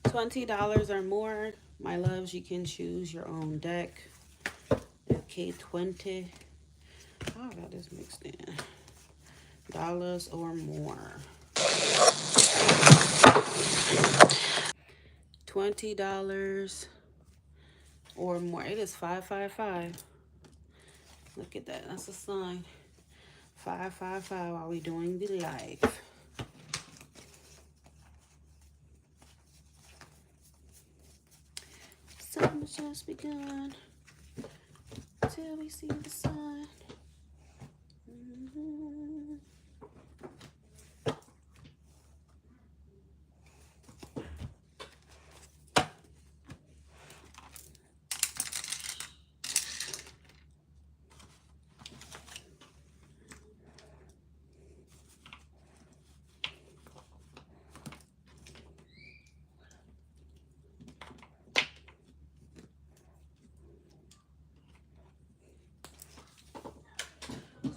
$20 or more, my loves, you can choose your own deck. Okay, 20. Oh, I got this mixed in. Dollars or more. $20 or more. It is 555. Look at that. That's a sign. 555 while we doing the live. Summer's just begun till we see the sun.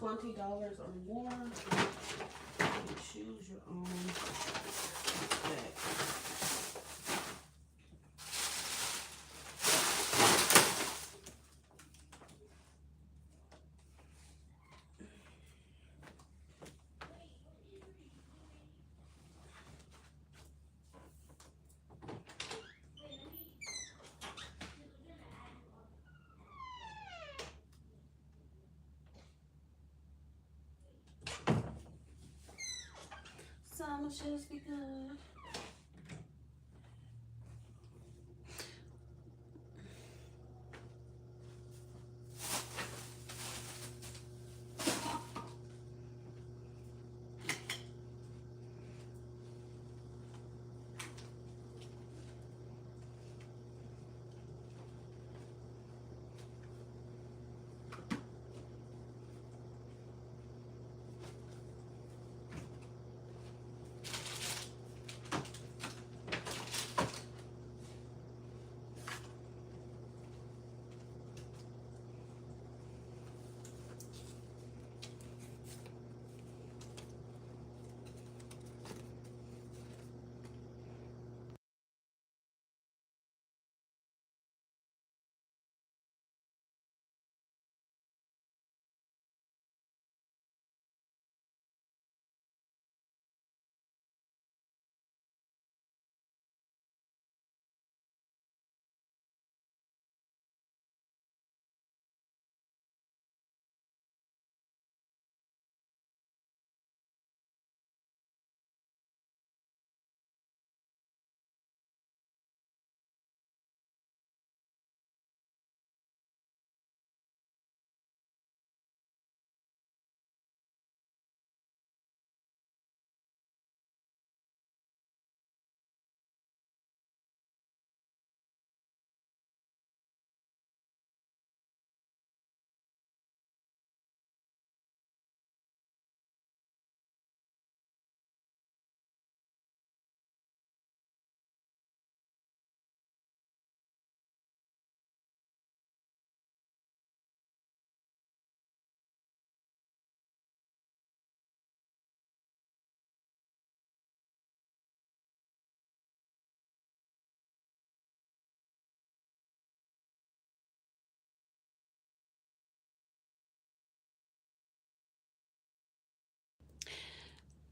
$20 or more. You choose your own deck. Summer just begun.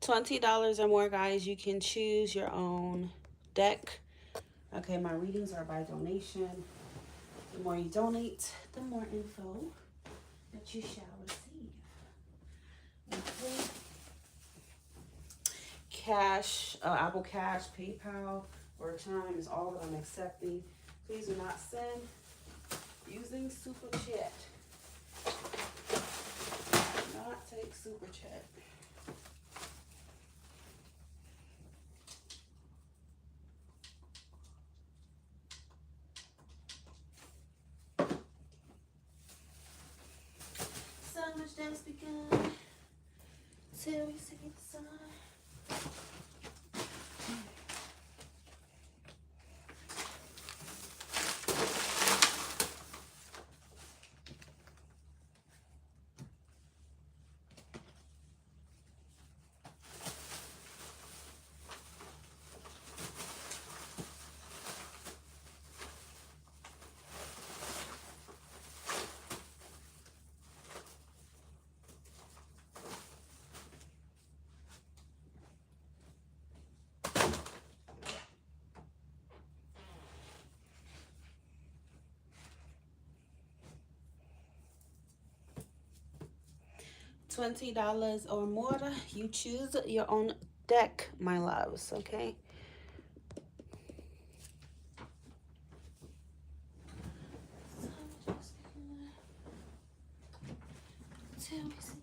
$20 or more, guys. You can choose your own deck. Okay, my readings are by donation. The more you donate, the more info that you shall receive. Okay. Cash, Apple Cash, PayPal, or Chime is all that I'm accepting. Please do not send using Super Chat. Do not take Super Chat. Summer's just begun till we see the sun. $20 or more. You choose your own deck, my loves, okay? Tell me some.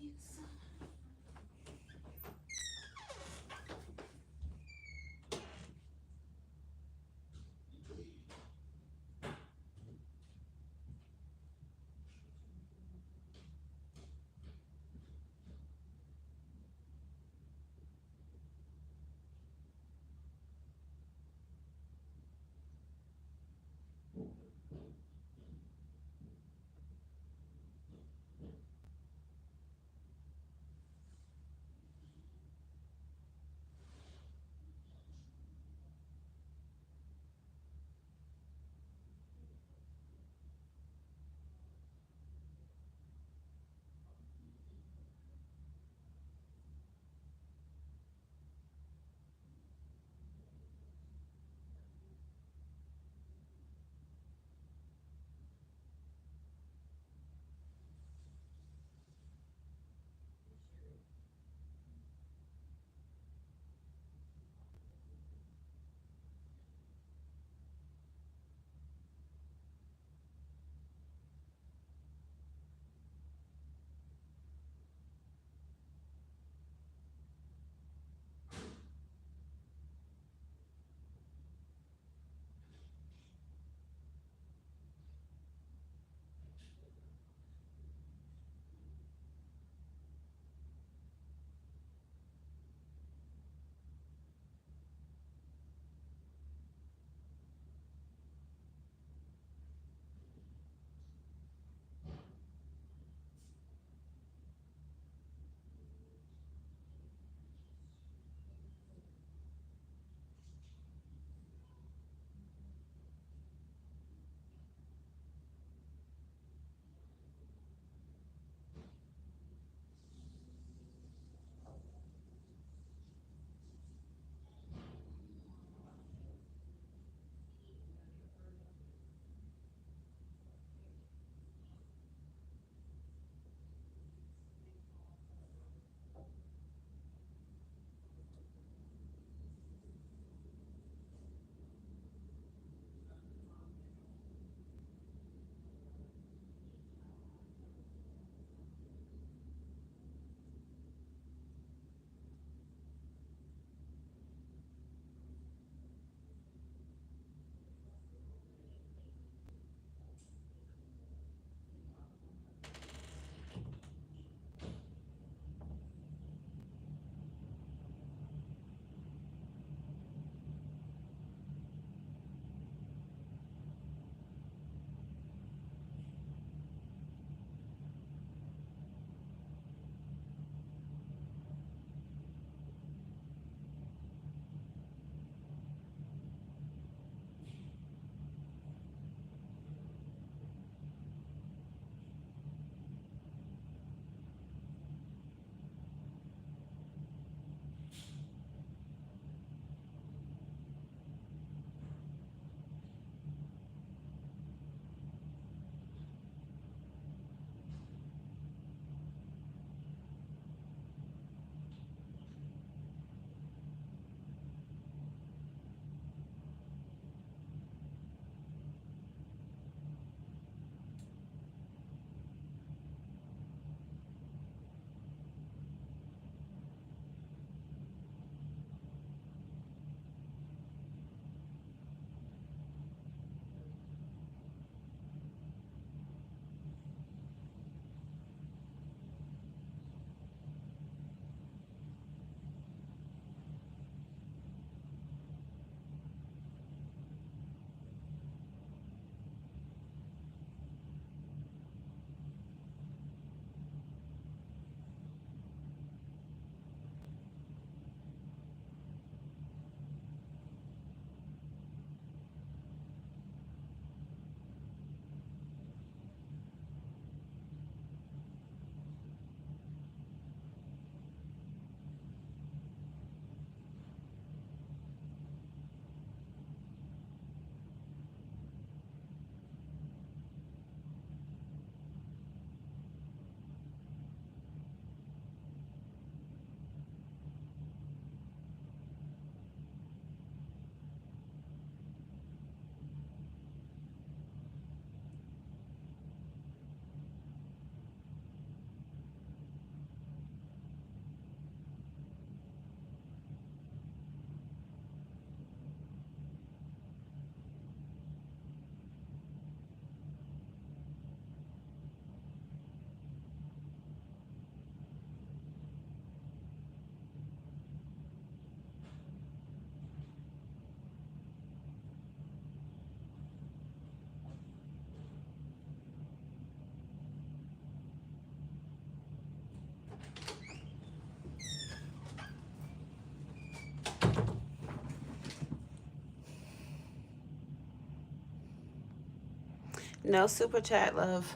No super chat, love.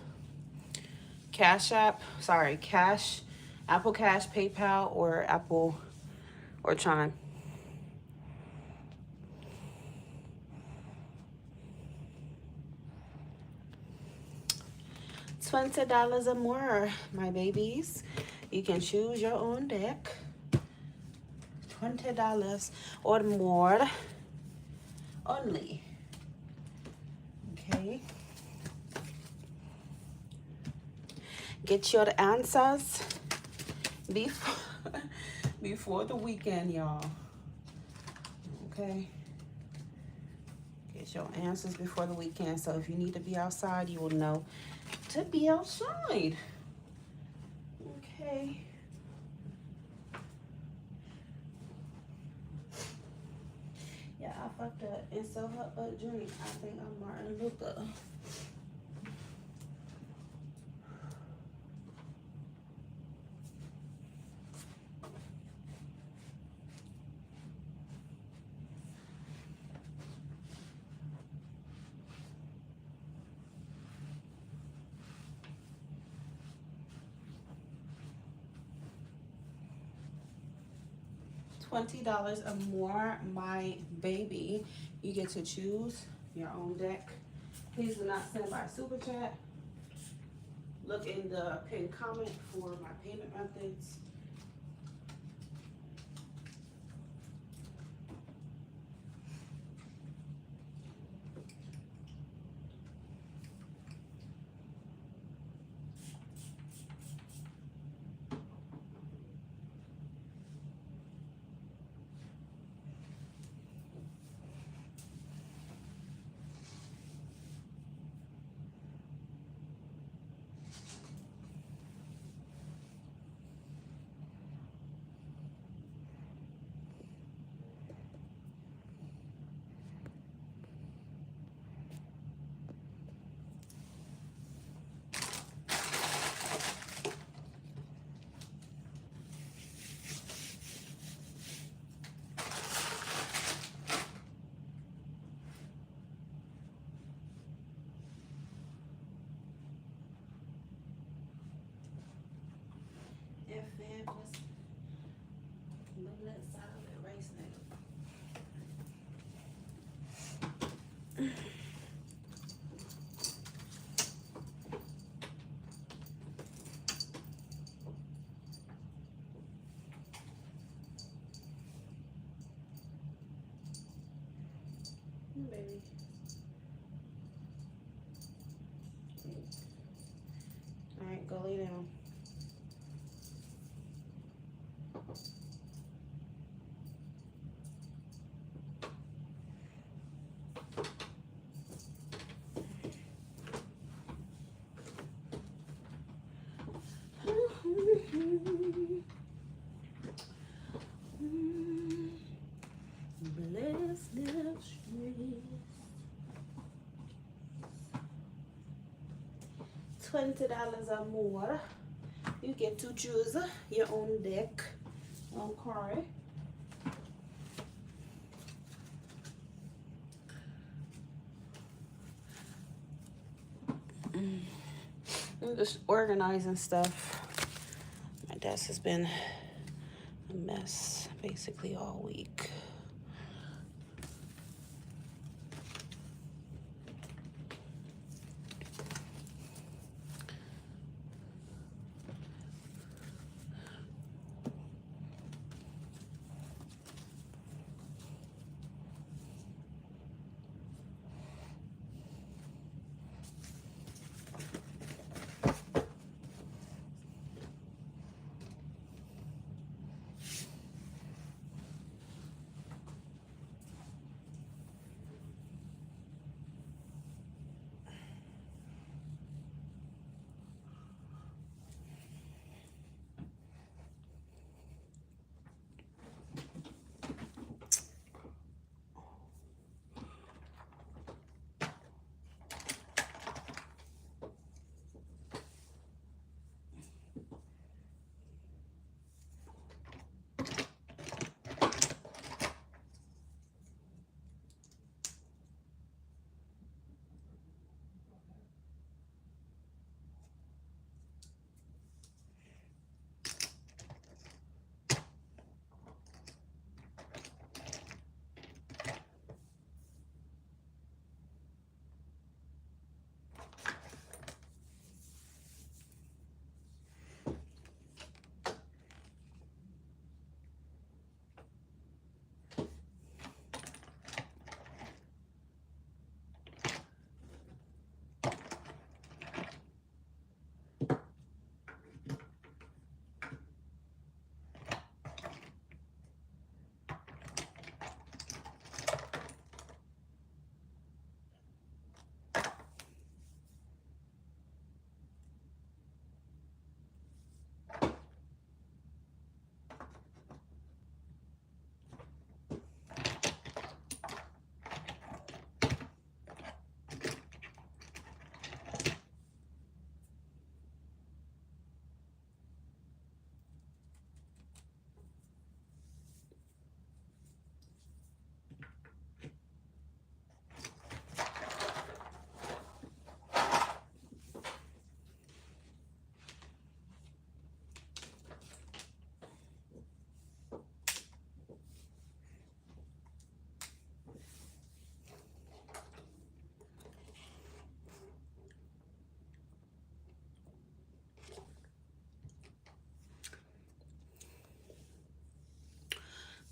Cash App, sorry, Cash, Apple Cash, PayPal, or Apple or Chime. $20 or more, my babies. You can choose your own deck. $20 or more only. Okay. Get your answers before the weekend, y'all. Okay. Get your answers before the weekend. So if you need to be outside, you will know to be outside. Okay. Yeah, I fucked up and so her a drink. I think I'm Martin Luther. $20 or more, my baby. You get to choose your own deck. Please do not send by super chat. Look in the pinned comment for my payment methods. Baby. All right, go lay down. Bless their streets. $20 or more. You get to choose your own deck. Okay. I'm just organizing stuff. My desk has been a mess basically all week.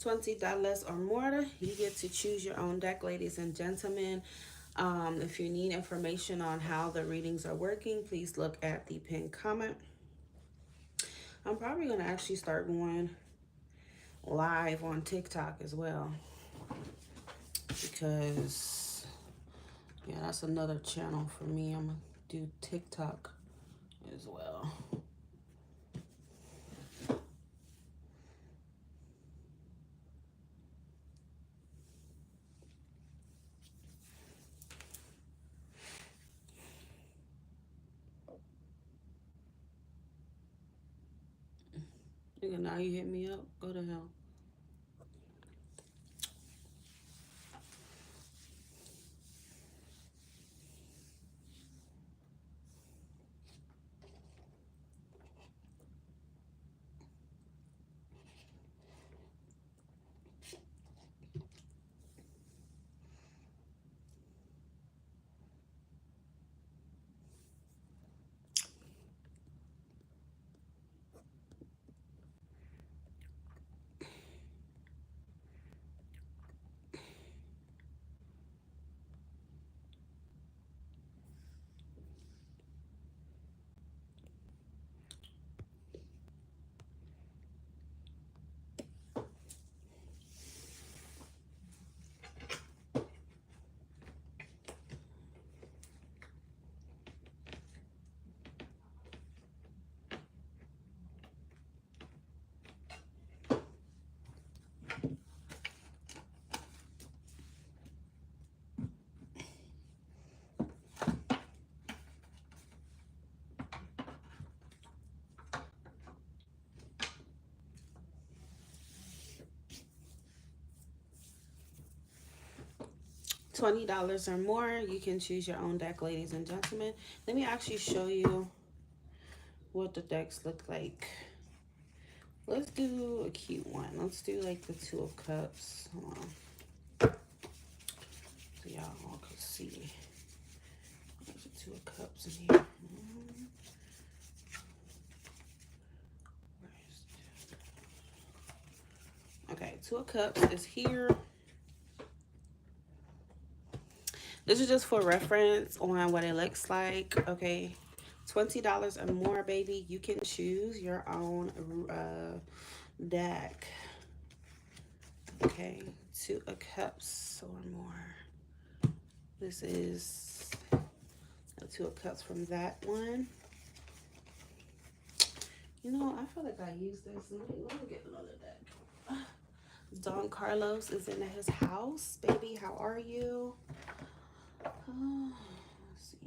$20 or more, you get to choose your own deck, ladies and gentlemen. If you need information on how the readings are working, please look at the pinned comment. I'm probably going to actually start going live on TikTok as well, because yeah, that's another channel for me. I'm going to do TikTok as well. Nigga, now you hit me up. Go to hell. $20 or more, you can choose your own deck, ladies and gentlemen. Let me actually show you what the decks look like. Let's do a cute one. Let's do like the Two of Cups. Hold on. So y'all all can see. There's the Two of Cups in here. Okay, Two of Cups is here. This is just for reference on what it looks like. Okay, $20 or more, baby. You can choose your own deck. Okay, Two of Cups or more. This is a Two of Cups from that one. You know, I feel like I used this. Let me get another deck. Don Carlos is in his house. Baby, how are you? Let's see.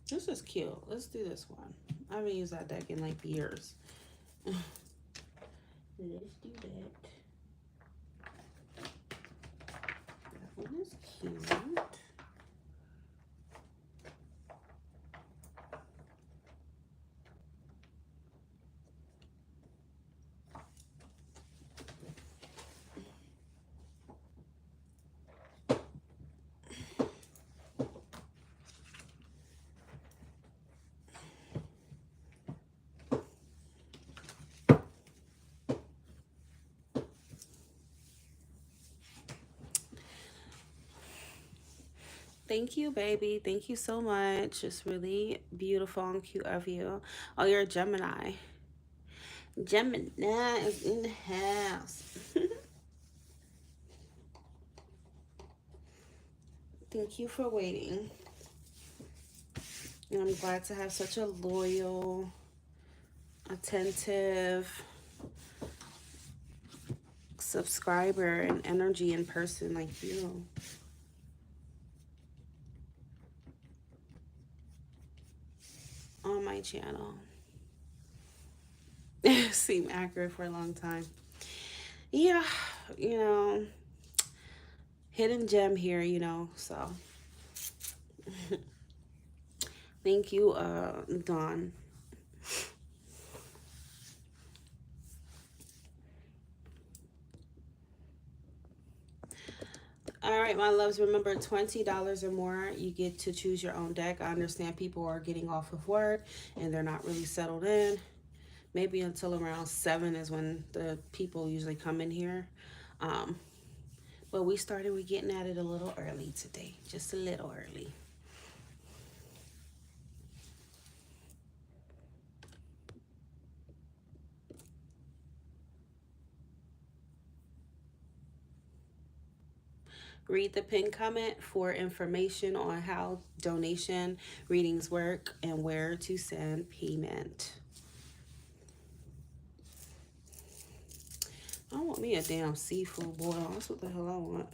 This is cute. Let's do this one. I haven't used that deck in like years. Let's do that. That one is cute. Thank you, baby. Thank you so much. It's really beautiful and cute of you. Oh, you're a Gemini. Gemini is in the house. Thank you for waiting. And I'm glad to have such a loyal, attentive subscriber and energy in person like you. On my channel. Seem accurate for a long time. Yeah, you know, hidden gem here, you know, so. Thank you, Dawn. All right, my loves, remember $20 or more, you get to choose your own deck. I understand people are getting off of work and they're not really settled in. Maybe until around 7 is when the people usually come in here. Um, but we're getting at it a little early today, just a little early. Read the pinned comment for information on how donation readings work and where to send payment. I want me a damn seafood boil. That's what the hell I want.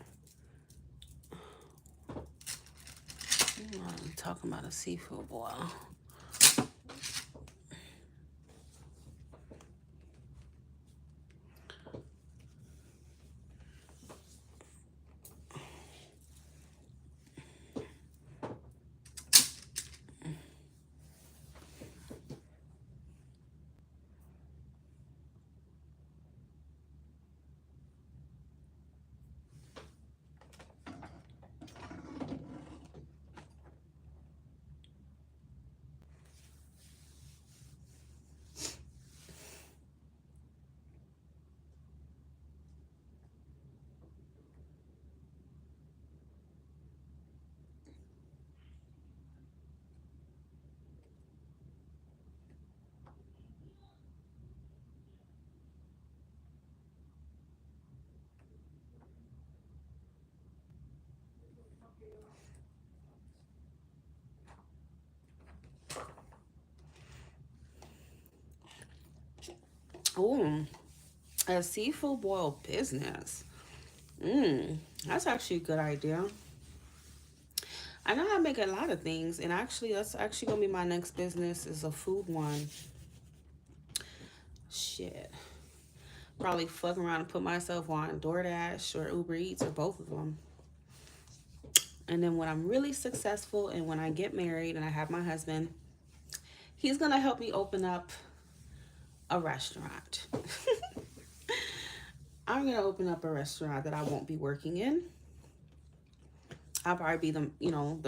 I'm talking about a seafood boil. Ooh, a seafood boil business. That's actually a good idea. I know how to make a lot of things, and actually, that's actually gonna be my next business is a food one. Shit, probably fuck around and put myself on DoorDash or Uber Eats or both of them. And then when I'm really successful and when I get married and I have my husband, he's gonna help me open up a restaurant. I'm gonna open up a restaurant that I won't be working in. I'll probably be the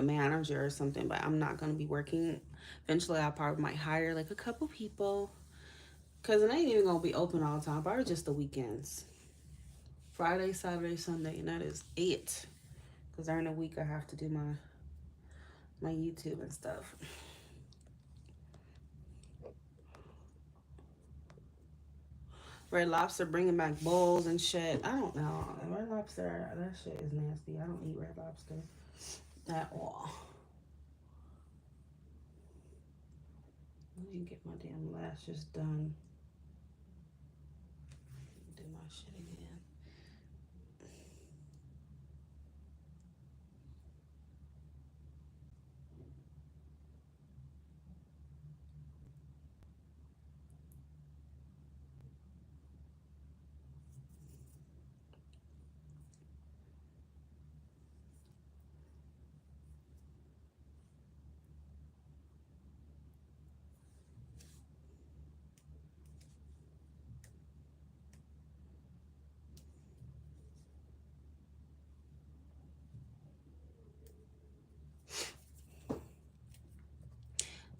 manager or something, but I'm not gonna be working. Eventually, I probably might hire like a couple people, cause it ain't even gonna be open all the time. Probably just the weekends, Friday, Saturday, Sunday, and that is it. Cause during the week I have to do my YouTube and stuff. Red Lobster bringing back bowls and shit. I don't know. Red Lobster, that shit is nasty. I don't eat Red Lobster at all. Let me get my damn lashes done. Do my shit again.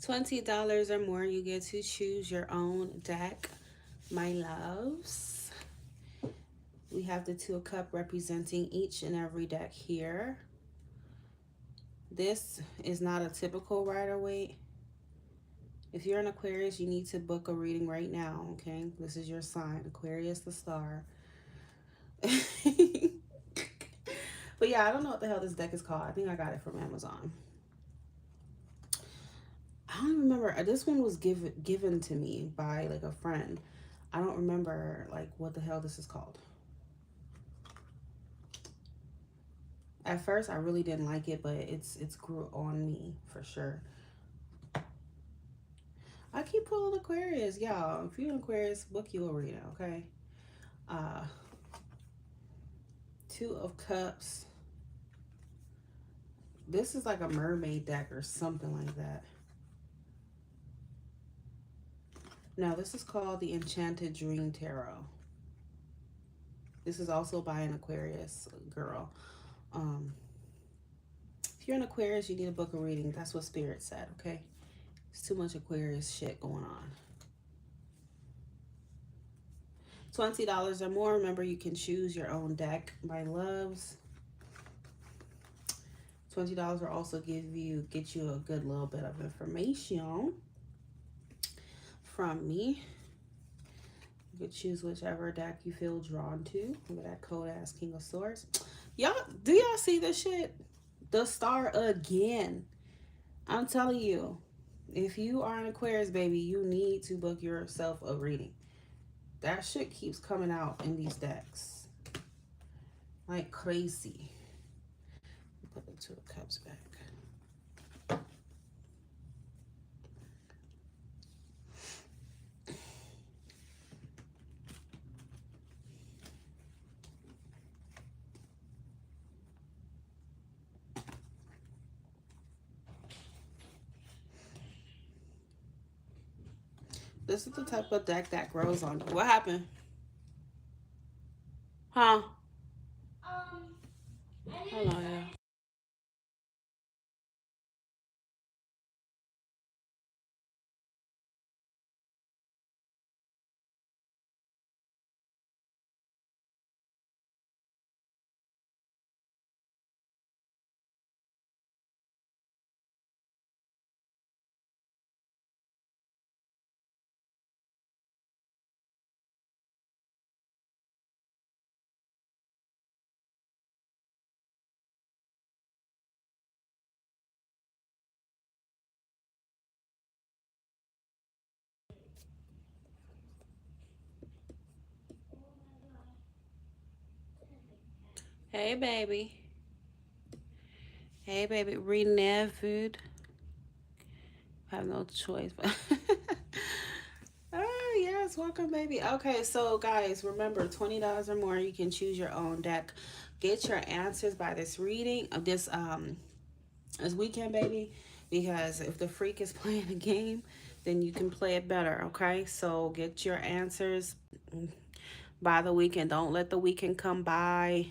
$20 or more, you get to choose your own deck, my loves. We have the Two of Cups representing each and every deck here. This is not a typical Rider-Waite. If you're an Aquarius, you need to book a reading right now, okay? This is your sign, Aquarius the star. But yeah, I don't know what the hell this deck is called. I think I got it from Amazon. I don't remember. This one was given to me by like a friend. I don't remember like what the hell this is called. At first, I really didn't like it, but it's grew on me for sure. I keep pulling Aquarius, y'all. If you're an Aquarius, book you a reading, okay? Two of Cups. This is like a mermaid deck or something like that. No, this is called the Enchanted Dream Tarot. This is also by an Aquarius girl. If you're an Aquarius, you need a book of reading. That's what Spirit said, okay? It's too much Aquarius shit going on. $20 or more. Remember, you can choose your own deck, my loves. $20 will also get you a good little bit of information from me. You could choose whichever deck you feel drawn to. Look at that cold ass King of Swords. Y'all, do y'all see this shit? The star again. I'm telling you, if you are an Aquarius, baby, you need to book yourself a reading. That shit keeps coming out in these decks like crazy. Put the Two of Cups back. This is the type of deck that grows on you. What happened? Huh? Hold on, yeah. Hey, baby. Hey, baby. Reading food. I have no choice, but oh yes, welcome, baby. Okay, so guys, remember, $20 or more, you can choose your own deck. Get your answers by this reading of this weekend, baby, because if the freak is playing a game, then you can play it better. Okay, so get your answers by the weekend. Don't let the weekend come by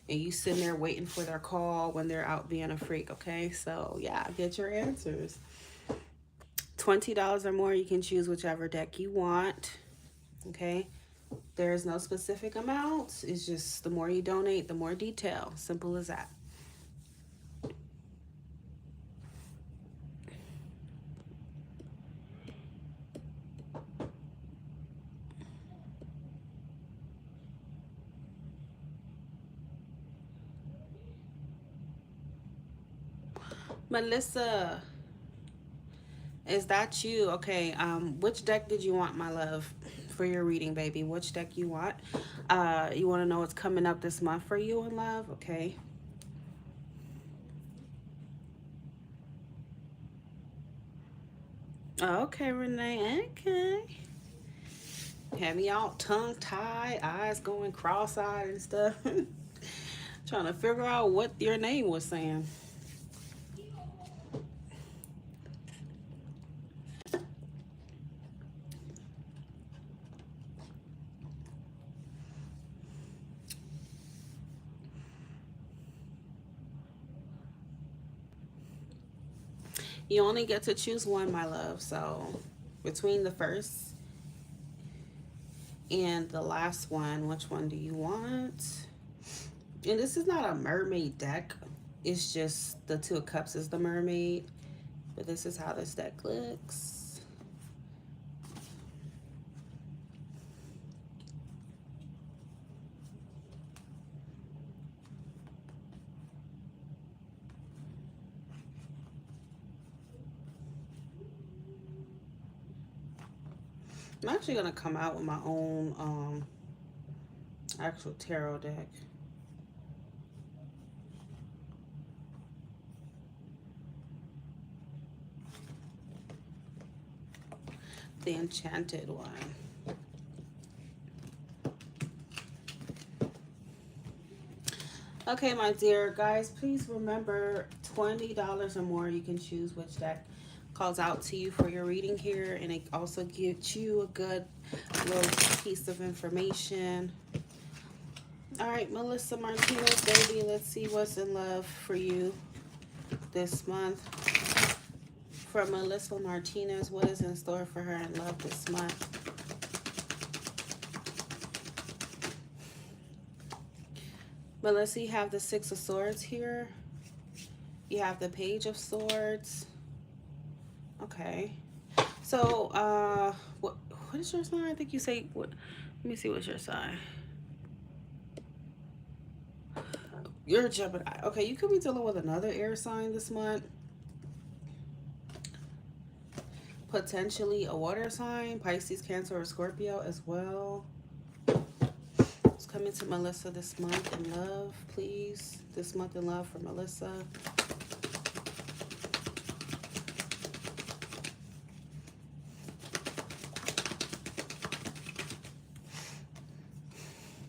and you sitting there waiting for their call when they're out being a freak. Okay, so yeah, get your answers. $20 or more, you can choose whichever deck you want. Okay, there's no specific amount. It's just the more you donate, the more detail. Simple as that. Melissa, is that you? Okay, which deck did you want, my love, for your reading, baby? Which deck you want? You want to know what's coming up this month for you in love? Okay. Okay, Renee. Okay. Had me all tongue-tied, eyes going cross-eyed and stuff. Trying to figure out what your name was saying. You only get to choose one, my love. So between the first and the last one, which one do you want? And this is not a mermaid deck. It's just the Two of Cups is the mermaid. But this is how this deck looks. I'm actually going to come out with my own actual tarot deck. The enchanted one. Okay, my dear guys, please remember, $20 or more, you can choose which deck calls out to you for your reading here, and it also gives you a good little piece of information. All right, Melissa Martinez, baby, let's see what's in love for you this month. For Melissa Martinez, what is in store for her in love this month? Melissa, you have the Six of Swords here. You have the Page of Swords. Okay. So, what is your sign? I think you say, what? Let me see what's your sign. You're a Gemini. Okay, you could be dealing with another air sign this month. Potentially a water sign, Pisces, Cancer, or Scorpio as well. What's coming to Melissa this month in love, please? This month in love for Melissa.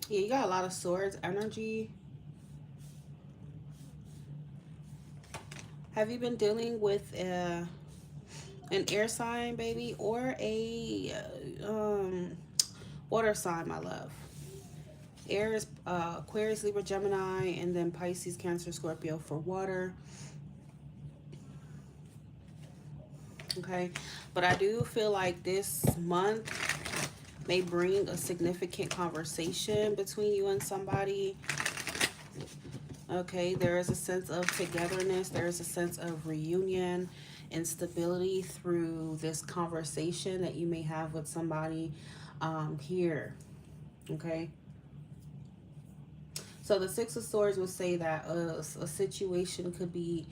Yeah, you got a lot of swords energy. Have you been dealing with an air sign, baby, or a water sign, my love? Air is Aquarius, Libra, Gemini, and then Pisces, Cancer, Scorpio for water. Okay, but I do feel like this month may bring a significant conversation between you and somebody. Okay, there is a sense of togetherness. There is a sense of reunion and stability through this conversation that you may have with somebody here. Okay. So the Six of Swords would say that a situation could be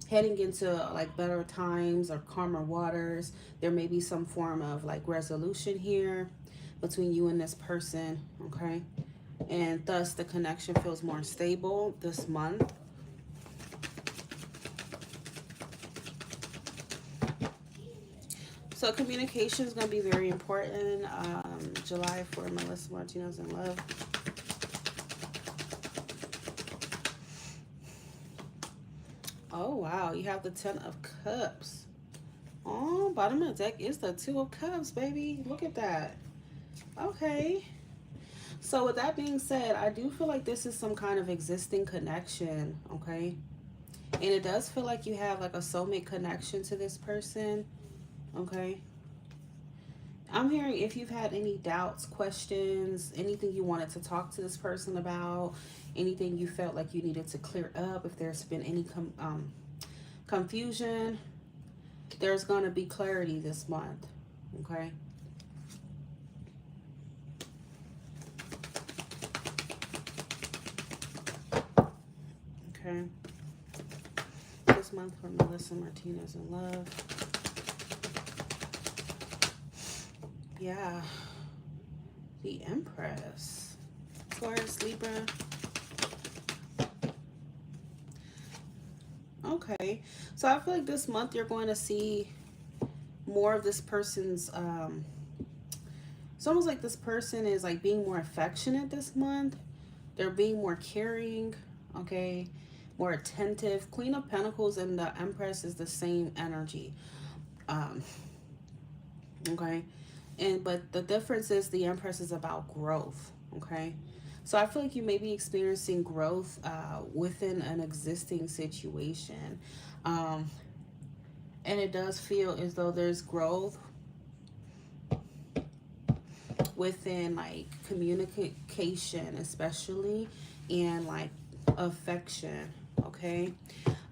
heading into like better times or calmer waters. There may be some form of like resolution here between you and this person. Okay. And thus the connection feels more stable this month. So communication is going to be very important. July for Melissa Martinez in love. Oh, wow. You have the Ten of Cups. Oh, bottom of the deck is the Two of Cups, baby. Look at that. Okay. So with that being said, I do feel like this is some kind of existing connection, okay? And it does feel like you have like a soulmate connection to this person, okay? I'm hearing if you've had any doubts, questions, anything you wanted to talk to this person about, anything you felt like you needed to clear up, if there's been any confusion, there's going to be clarity this month, okay? Okay. This month for Melissa Martinez in love. Yeah. The Empress. Taurus, Libra. Okay. So I feel like this month you're going to see more of this person's it's almost like this person is like being more affectionate this month. They're being more caring, okay? More attentive. Queen of Pentacles and the Empress is the same energy. Okay? But the difference is the Empress is about growth, okay? So I feel like you may be experiencing growth within an existing situation. And it does feel as though there's growth within like communication, especially, and like affection, okay?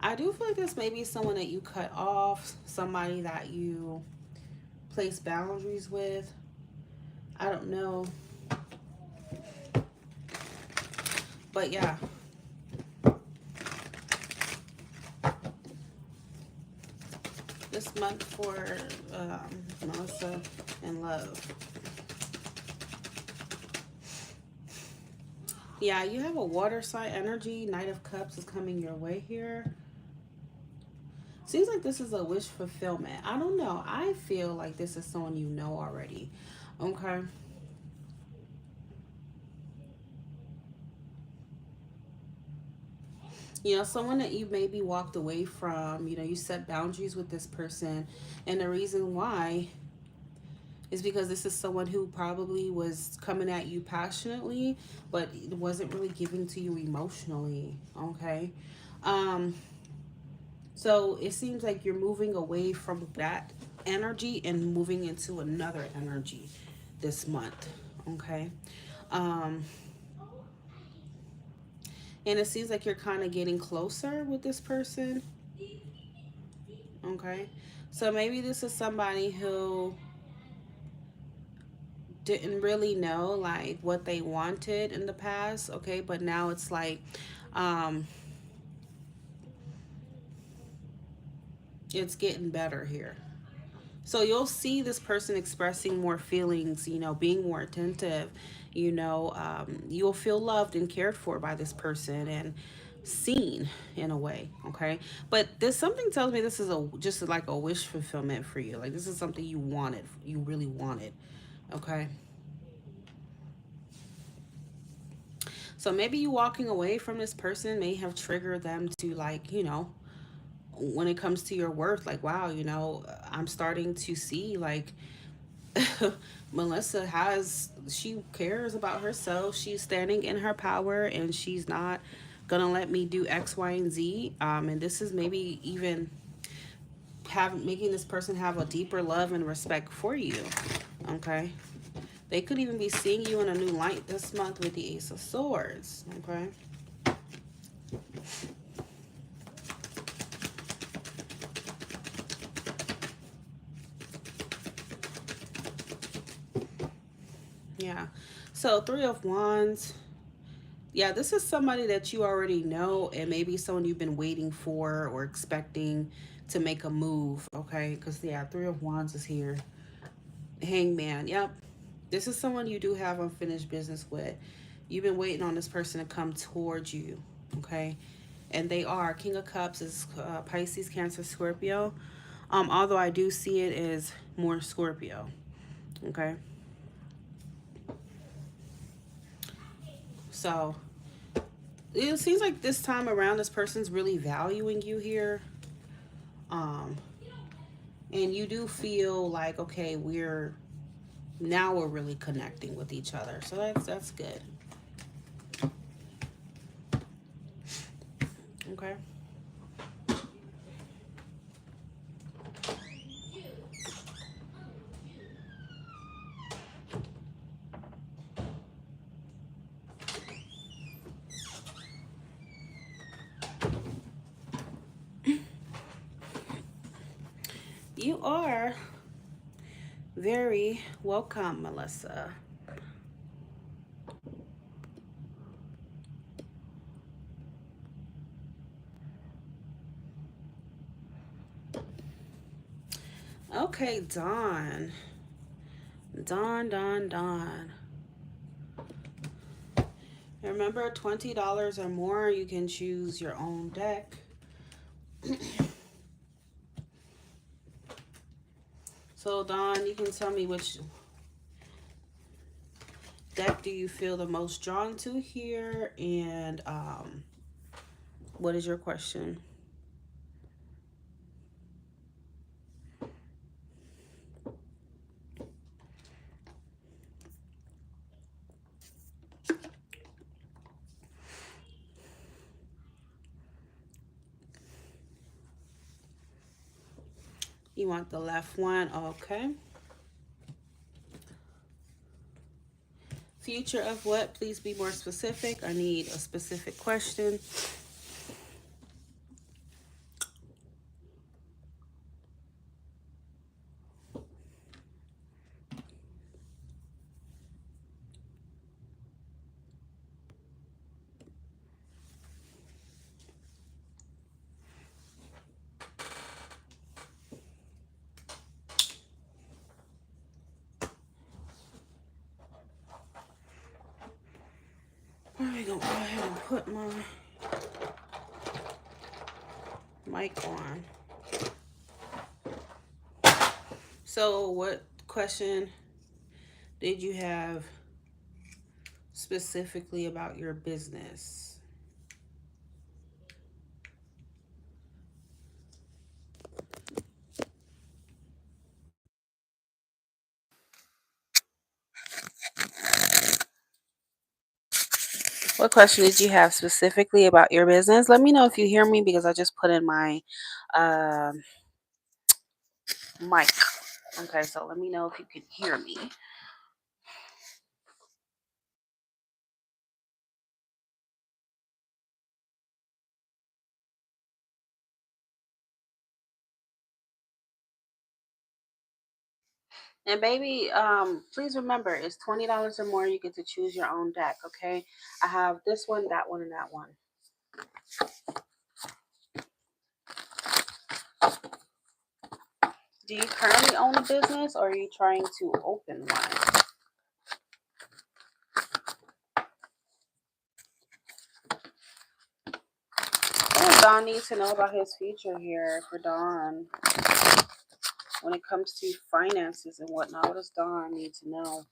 I do feel like this may be someone that you cut off, somebody that you place boundaries with. I don't know. But yeah. This month for Melissa in love. Yeah, you have a water sign energy. Knight of Cups is coming your way here. Seems like this is a wish fulfillment. I don't know. I feel like this is someone you know already. Okay. You know, someone that you maybe walked away from. You know, you set boundaries with this person. And the reason why is because this is someone who probably was coming at you passionately, but wasn't really giving to you emotionally. Okay. Um, so it seems like you're moving away from that energy and moving into another energy this month. Okay. Um, and it seems like you're kind of getting closer with this person. Okay. So maybe this is somebody who didn't really know like what they wanted in the past, okay, but now it's like um it's getting better here. So you'll see this person expressing more feelings, being more attentive, you'll feel loved and cared for by this person and seen in a way, okay? But there's something tells me this is a just like a wish fulfillment for you. Like this is something you wanted, you really wanted, okay? So maybe you walking away from this person may have triggered them to like, when it comes to your worth, like, wow, I'm starting to see like Melissa she cares about herself. She's standing in her power and she's not gonna let me do X, Y, and Z. And this is maybe even making this person have a deeper love and respect for you. Okay. They could even be seeing you in a new light this month with the Ace of Swords. Okay. Yeah. So Three of Wands. Yeah, this is somebody that you already know and maybe someone you've been waiting for or expecting to make a move. Okay. Because, yeah, Three of Wands is here. Hangman. Yep. This is someone you do have unfinished business with. You've been waiting on this person to come towards you. Okay. And they are. King of Cups is Pisces, Cancer, Scorpio. Although I do see it as more Scorpio. Okay. So it seems like this time around this person's really valuing you here. Um, and you do feel like, okay, we're really connecting with each other. So that's good. Okay. You are very welcome, Melissa. Okay, Dawn. Dawn. Remember, $20 or more, you can choose your own deck. So, Dawn, you can tell me which deck do you feel the most drawn to here, and what is your question? You want the left one? Okay. Future of what? Please be more specific. I need a specific question. I'm gonna go ahead and put my mic on. So, what question did you have specifically about your business? What question did you have specifically about your business? Let me know if you hear me because I just put in my um mic. Okay, so let me know if you can hear me. And baby, please remember, it's $20 or more. You get to choose your own deck. Okay, I have this one, that one, and that one. Do you currently own a business, or are you trying to open one? What does Don need to know about his future here for Don? When it comes to finances and whatnot, what does Don need to know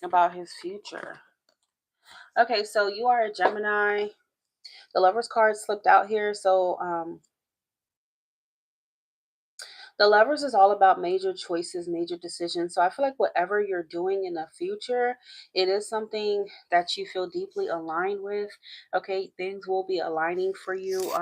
about his future? Okay, so you are a Gemini. The Lover's card slipped out here, so the Lovers is all about major choices, major decisions. So I feel like whatever you're doing in the future, it is something that you feel deeply aligned with. Okay, things will be aligning for you,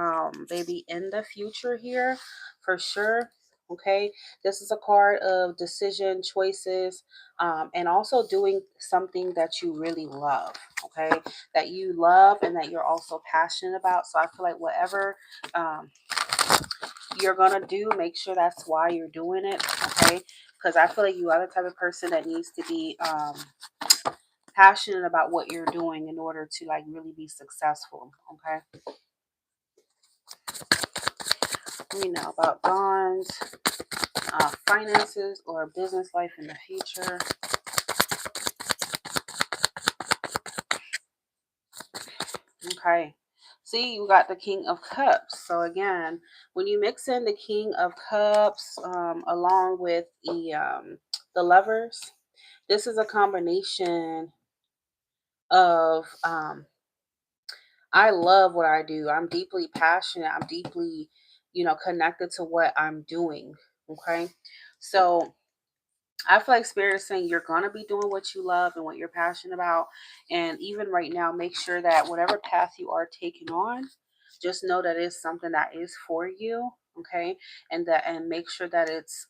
baby, in the future here, for sure. Okay, this is a card of decision, choices, and also doing something that you really love. Okay, that you love and that you're also passionate about. So I feel like whatever you're gonna do, make sure that's why you're doing it. Okay, because I feel like you are the type of person that needs to be passionate about what you're doing in order to like really be successful. Okay, we know about bonds, finances, or business life in the future. Okay, see, you got the King of Cups. So again, when you mix in the King of Cups along with the Lovers, this is a combination of I love what I do. I'm deeply passionate. I'm deeply, connected to what I'm doing. Okay. So I feel like Spirit is saying you're going to be doing what you love and what you're passionate about. And even right now, make sure that whatever path you are taking on, just know that it's something that is for you. Okay. And make sure that it's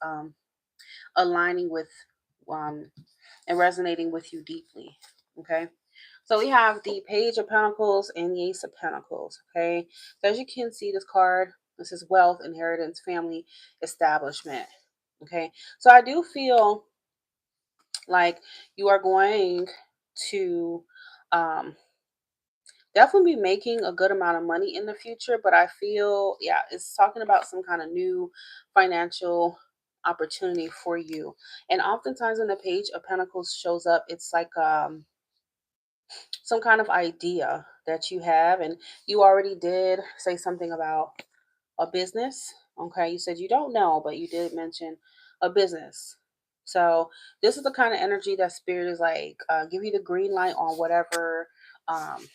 aligning with um, and resonating with you deeply. Okay. So we have the Page of Pentacles and the Ace of Pentacles. Okay. So as you can see, this card, this is wealth, inheritance, family, establishment. Okay. So I do feel like you are going to um, definitely be making a good amount of money in the future. But I feel, yeah, it's talking about some kind of new financial opportunity for you. And oftentimes when the Page of Pentacles shows up, it's like some kind of idea that you have, and you already did say something about a business. Okay, you said you don't know, but you did mention a business. So this is the kind of energy that Spirit is like give you the green light on whatever um,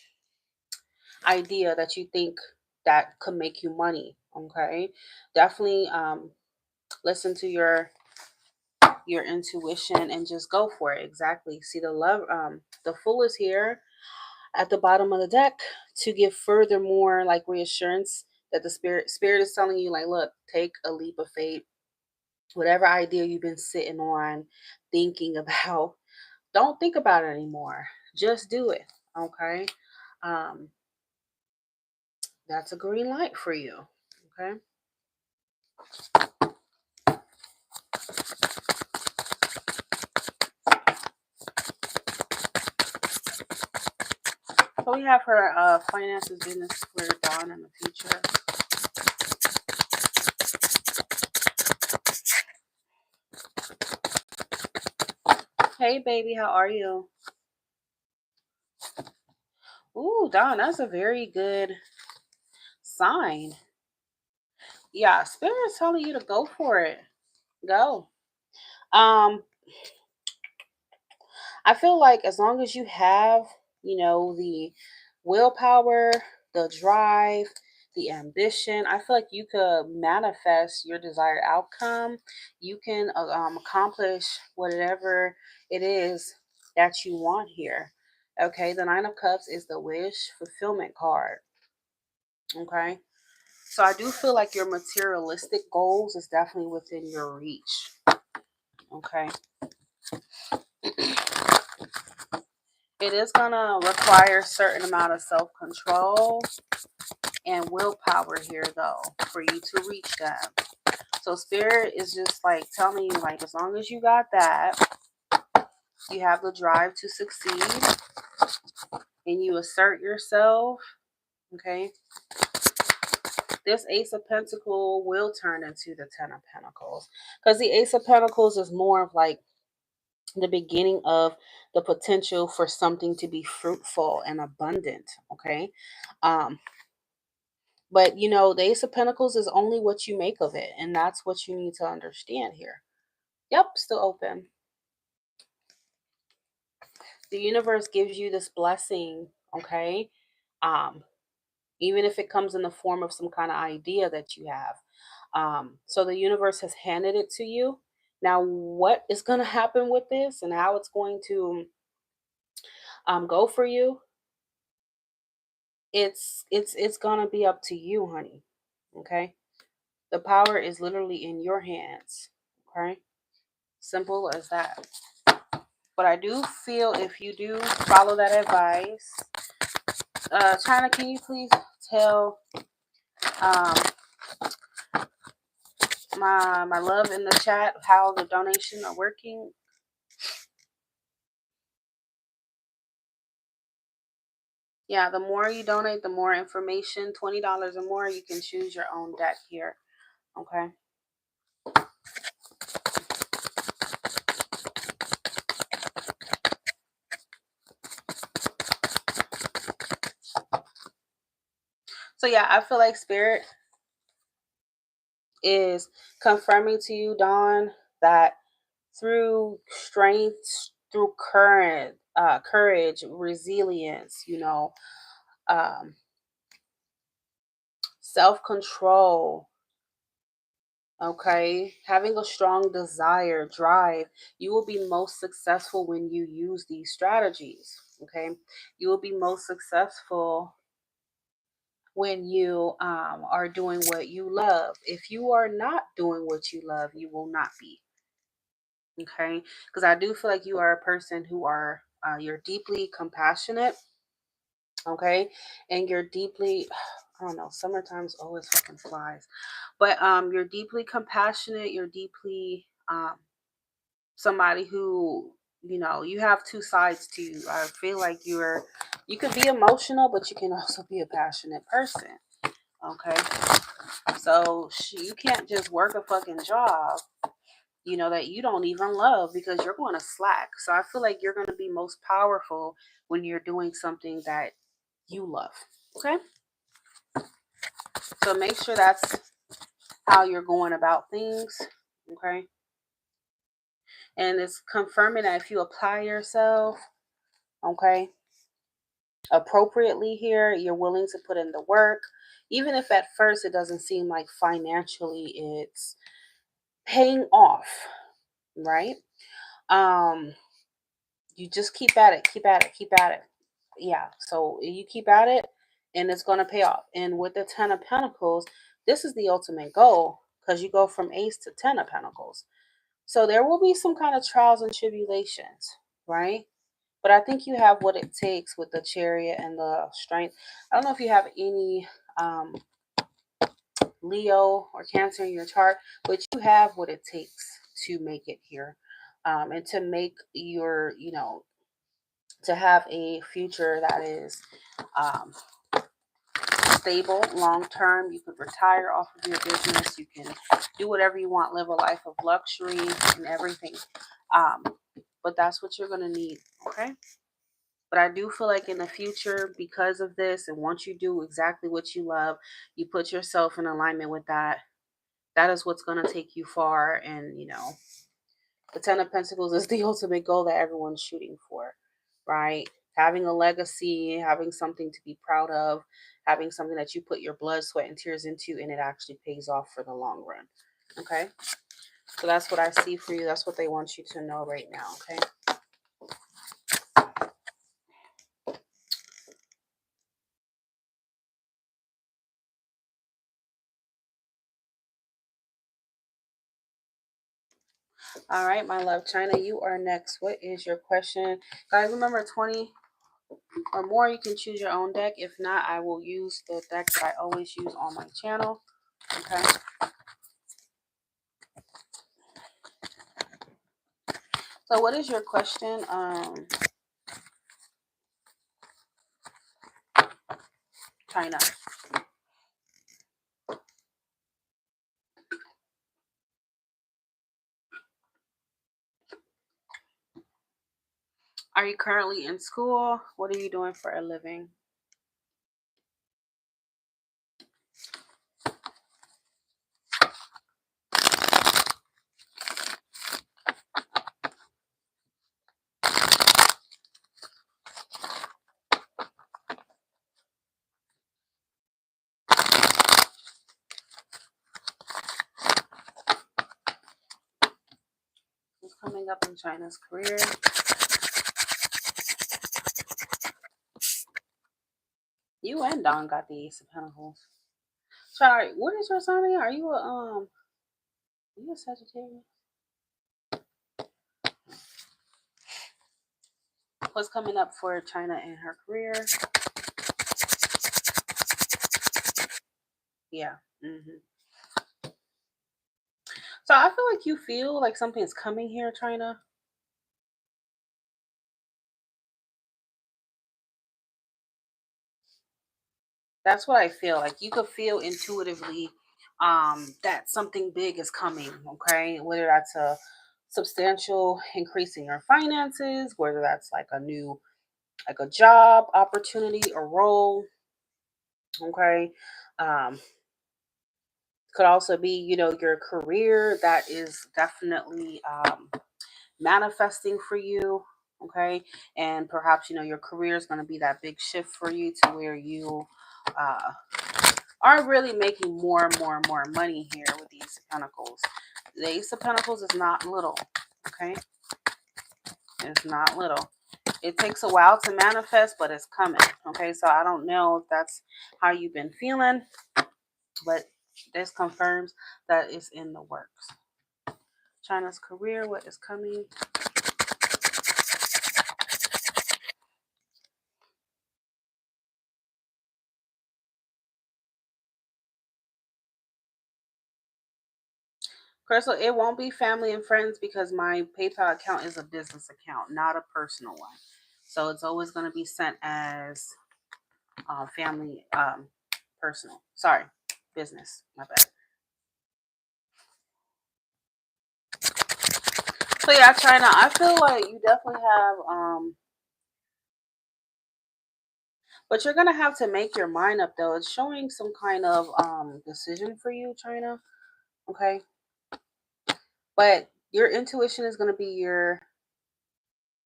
idea that you think that could make you money. Okay, definitely listen to your intuition and just go for it. Exactly. See the Fool is here at the bottom of the deck to give further more like reassurance that the spirit is telling you, like, look, take a leap of faith. Whatever idea you've been sitting on thinking about, don't think about it anymore, just do it. Okay, um that's a green light for you. Okay, so we have her finances, business, career, dawn in the future. Hey baby, how are you? Ooh, Dawn, that's a very good sign. Yeah, spirit's telling you to go for it. Go. Um, I feel like as long as you have, the willpower, the drive, the ambition, I feel like you could manifest your desired outcome. You can accomplish whatever it is that you want here. Okay, the Nine of Cups is the wish fulfillment card. Okay, so I do feel like your materialistic goals is definitely within your reach. Okay, it is gonna require a certain amount of self-control and willpower here, though, for you to reach them. So Spirit is just like telling you, like, as long as you got that, you have the drive to succeed, and you assert yourself. Okay, this Ace of Pentacles will turn into the Ten of Pentacles, because the Ace of Pentacles is more of like the beginning of the potential for something to be fruitful and abundant. Okay, um but you know, the Ace of Pentacles is only what you make of it, and that's what you need to understand here. Yep, still open. The universe gives you this blessing. Okay, um even if it comes in the form of some kind of idea that you have. So the universe has handed it to you. Now, what is going to happen with this and how it's going to go for you? It's going to be up to you, honey. Okay, the power is literally in your hands. Okay, simple as that. But I do feel if you do follow that advice, China, can you please tell um, my love in the chat how the donation are working? Yeah, the more you donate, the more information. $20 or more, you can choose your own deck here. Okay. So yeah, I feel like Spirit is confirming to you, Dawn, that through strength, through courage, resilience, um, self-control, okay, having a strong desire, drive, you will be most successful when you use these strategies. Okay, you will be most successful when you are doing what you love. If you are not doing what you love, you will not be. Okay, because I do feel like you are a person who are you're deeply compassionate. Okay, and you're deeply I don't know, summertime's always fucking flies, but you're deeply compassionate, you're deeply somebody who, you have two sides to you. I feel like you could be emotional, but you can also be a passionate person. Okay, so you can't just work a fucking job, that you don't even love, because you're going to slack. So I feel like you're going to be most powerful when you're doing something that you love. Okay, so make sure that's how you're going about things. Okay, and it's confirming that if you apply yourself, okay, appropriately here, you're willing to put in the work, even if at first it doesn't seem like financially it's paying off, right? um you just keep at it, keep at it, keep at it. Yeah, so you keep at it, and it's going to pay off. And with the Ten of Pentacles, this is the ultimate goal, because you go from Ace to Ten of Pentacles. So there will be some kind of trials and tribulations, right? But I think you have what it takes with the Chariot and the Strength. I don't know if you have any um, Leo or Cancer in your chart, but you have what it takes to make it here, and to make your, to have a future that is um, stable long term. You could retire off of your business. You can do whatever you want, live a life of luxury and everything. Um, but that's what you're going to need. Okay. But I do feel like in the future, because of this, and once you do exactly what you love, you put yourself in alignment with that. That is what's going to take you far. And, the Ten of Pentacles is the ultimate goal that everyone's shooting for, right? Having a legacy, having something to be proud of, having something that you put your blood, sweat, and tears into, and it actually pays off for the long run. Okay? So that's what I see for you. That's what they want you to know right now. Okay? All right, my love. China, you are next. What is your question? Guys, remember 20 or more, you can choose your own deck. If not, I will use the deck that I always use on my channel. Okay. So what is your question? China. Are you currently in school? What are you doing for a living? What's coming up in China's career? You and Don got the Ace of Pentacles. Sorry, what is your sign again? Are you a Sagittarius? What's coming up for China in her career? Yeah. So I feel like you feel like something's coming here, China. That's what I feel like. You could feel intuitively that something big is coming, okay? Whether that's a substantial increase in your finances, whether that's like a job opportunity, a role, okay? Um, could also be, your career that is definitely manifesting for you, okay? And perhaps, your career is going to be that big shift for you to where you uh, are really making more and more and more money here with the Ace of Pentacles. The Ace of Pentacles is not little, okay? It's not little. It takes a while to manifest, but it's coming, okay? So I don't know if that's how you've been feeling, but this confirms that it's in the works. China's career, what is coming? Crystal, it won't be family and friends because my PayPal account is a business account, not a personal one. So it's always going to be sent as family, personal. Sorry, business. My bad. So yeah, China, I feel like you definitely have, but you're gonna have to make your mind up though. It's showing some kind of decision for you, China. Okay, but your intuition is gonna be your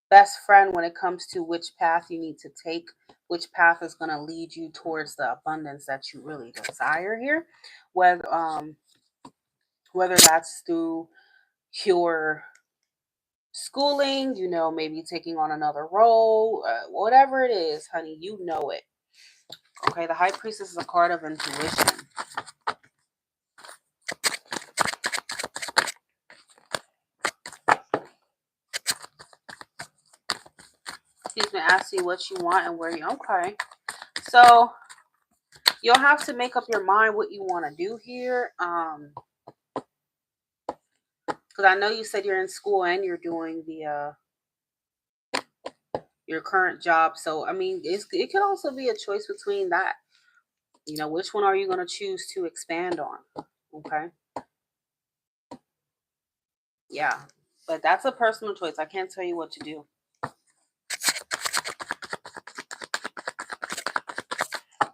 best friend when it comes to which path you need to take, which path is going to lead you towards the abundance that you really desire here, whether that's through your schooling, maybe taking on another role, whatever it is, honey, you know it. Okay, the High Priestess is a card of intuition. He's been asking you what you want and where you. Okay, so you'll have to make up your mind what you want to do here. Because I know you said you're in school and you're doing the your current job. So I mean, it can also be a choice between that. Which one are you going to choose to expand on? Okay, yeah, but that's a personal choice. I can't tell you what to do.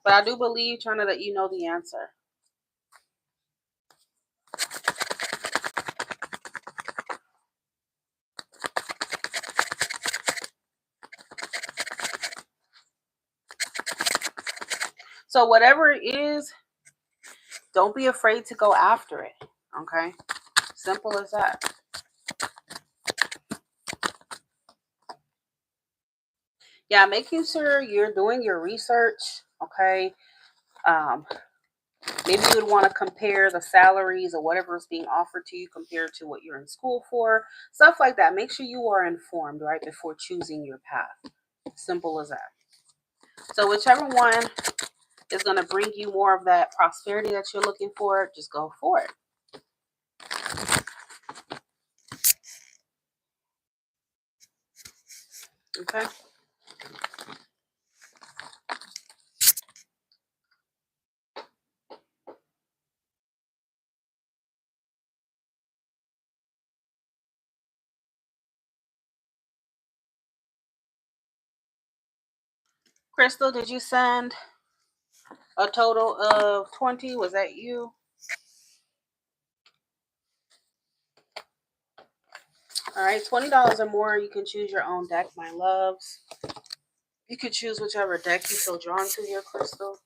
But I do believe, China, that you know the answer. So whatever it is, don't be afraid to go after it. Okay, simple as that. Yeah, making sure you're doing your research. Okay, um, Maybe you would want to compare the salaries or whatever is being offered to you compared to what you're in school for. Stuff like that. Make sure you are informed right before choosing your path. Simple as that. So whichever one is going to bring you more of that prosperity that you're looking for, just go for it. Okay. Crystal, did you send a total of 20? Was that you? All right, $20 or more. You can choose your own deck, my loves. You could choose whichever deck you feel drawn to here, Crystal.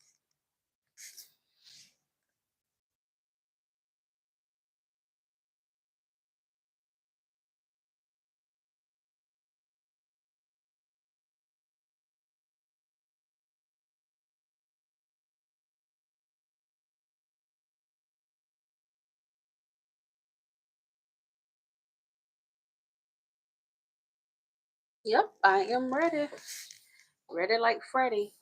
Yep, I am ready. Ready like Freddy.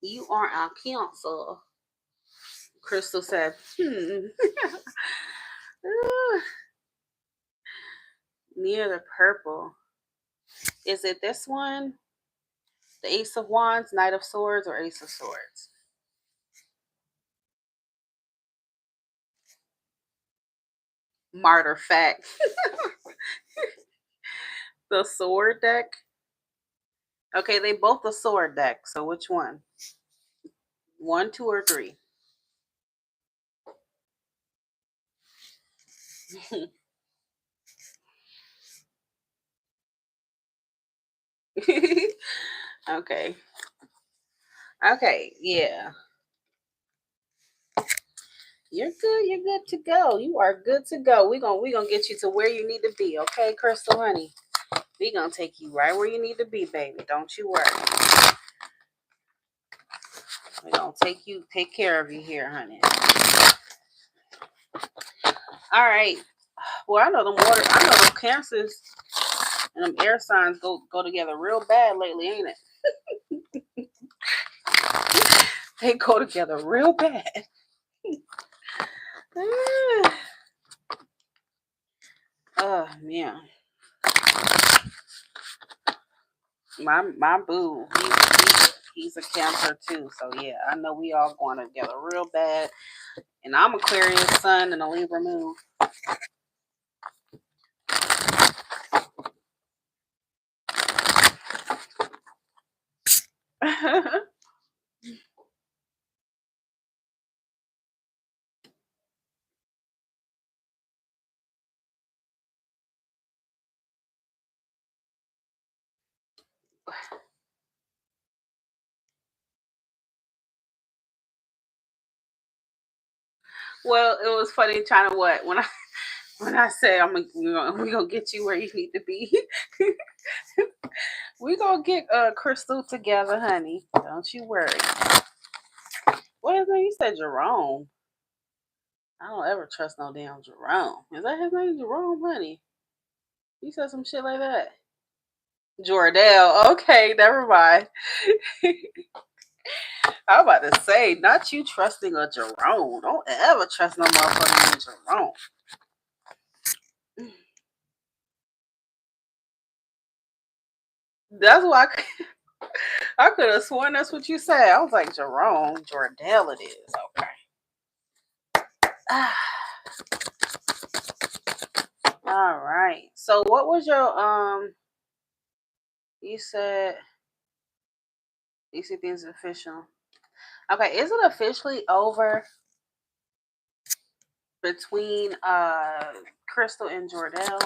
You are our Cancer. Crystal said, near the purple. Is it this one? The Ace of Wands, Knight of Swords, or Ace of Swords? Martyr fact. The sword deck? Okay, they both the sword deck. So which one? 1, 2, or 3? Okay. Okay, yeah. You're good. You're good to go. You are good to go. We gonna get you to where you need to be, okay, Crystal honey? We gonna take you right where you need to be, baby. Don't you worry. We gonna take care of you here, honey. All right. Well, I know the cancers and them air signs go together real bad lately, ain't it? They go together real bad. Oh man. My boo, he's a Cancer too. So yeah, I know we all going together real bad. And I'm Aquarius sun and a Libra moon. Well, it was funny trying to what when I say we gonna get you where you need to be. We gonna get Crystal together, honey. Don't you worry. What his name? You said Jerome. I don't ever trust no damn Jerome. Is that his name, Jerome, honey? You said some shit like that. Jordell. Okay, never mind. I was about to say, not you trusting a Jerome. Don't ever trust no motherfucker named Jerome. That's why I could have sworn that's what you said. I was like, Jerome, Jordell it is. Okay. All right. So what was your you said you see things official. Okay, is it officially over? between Crystal and Jordell.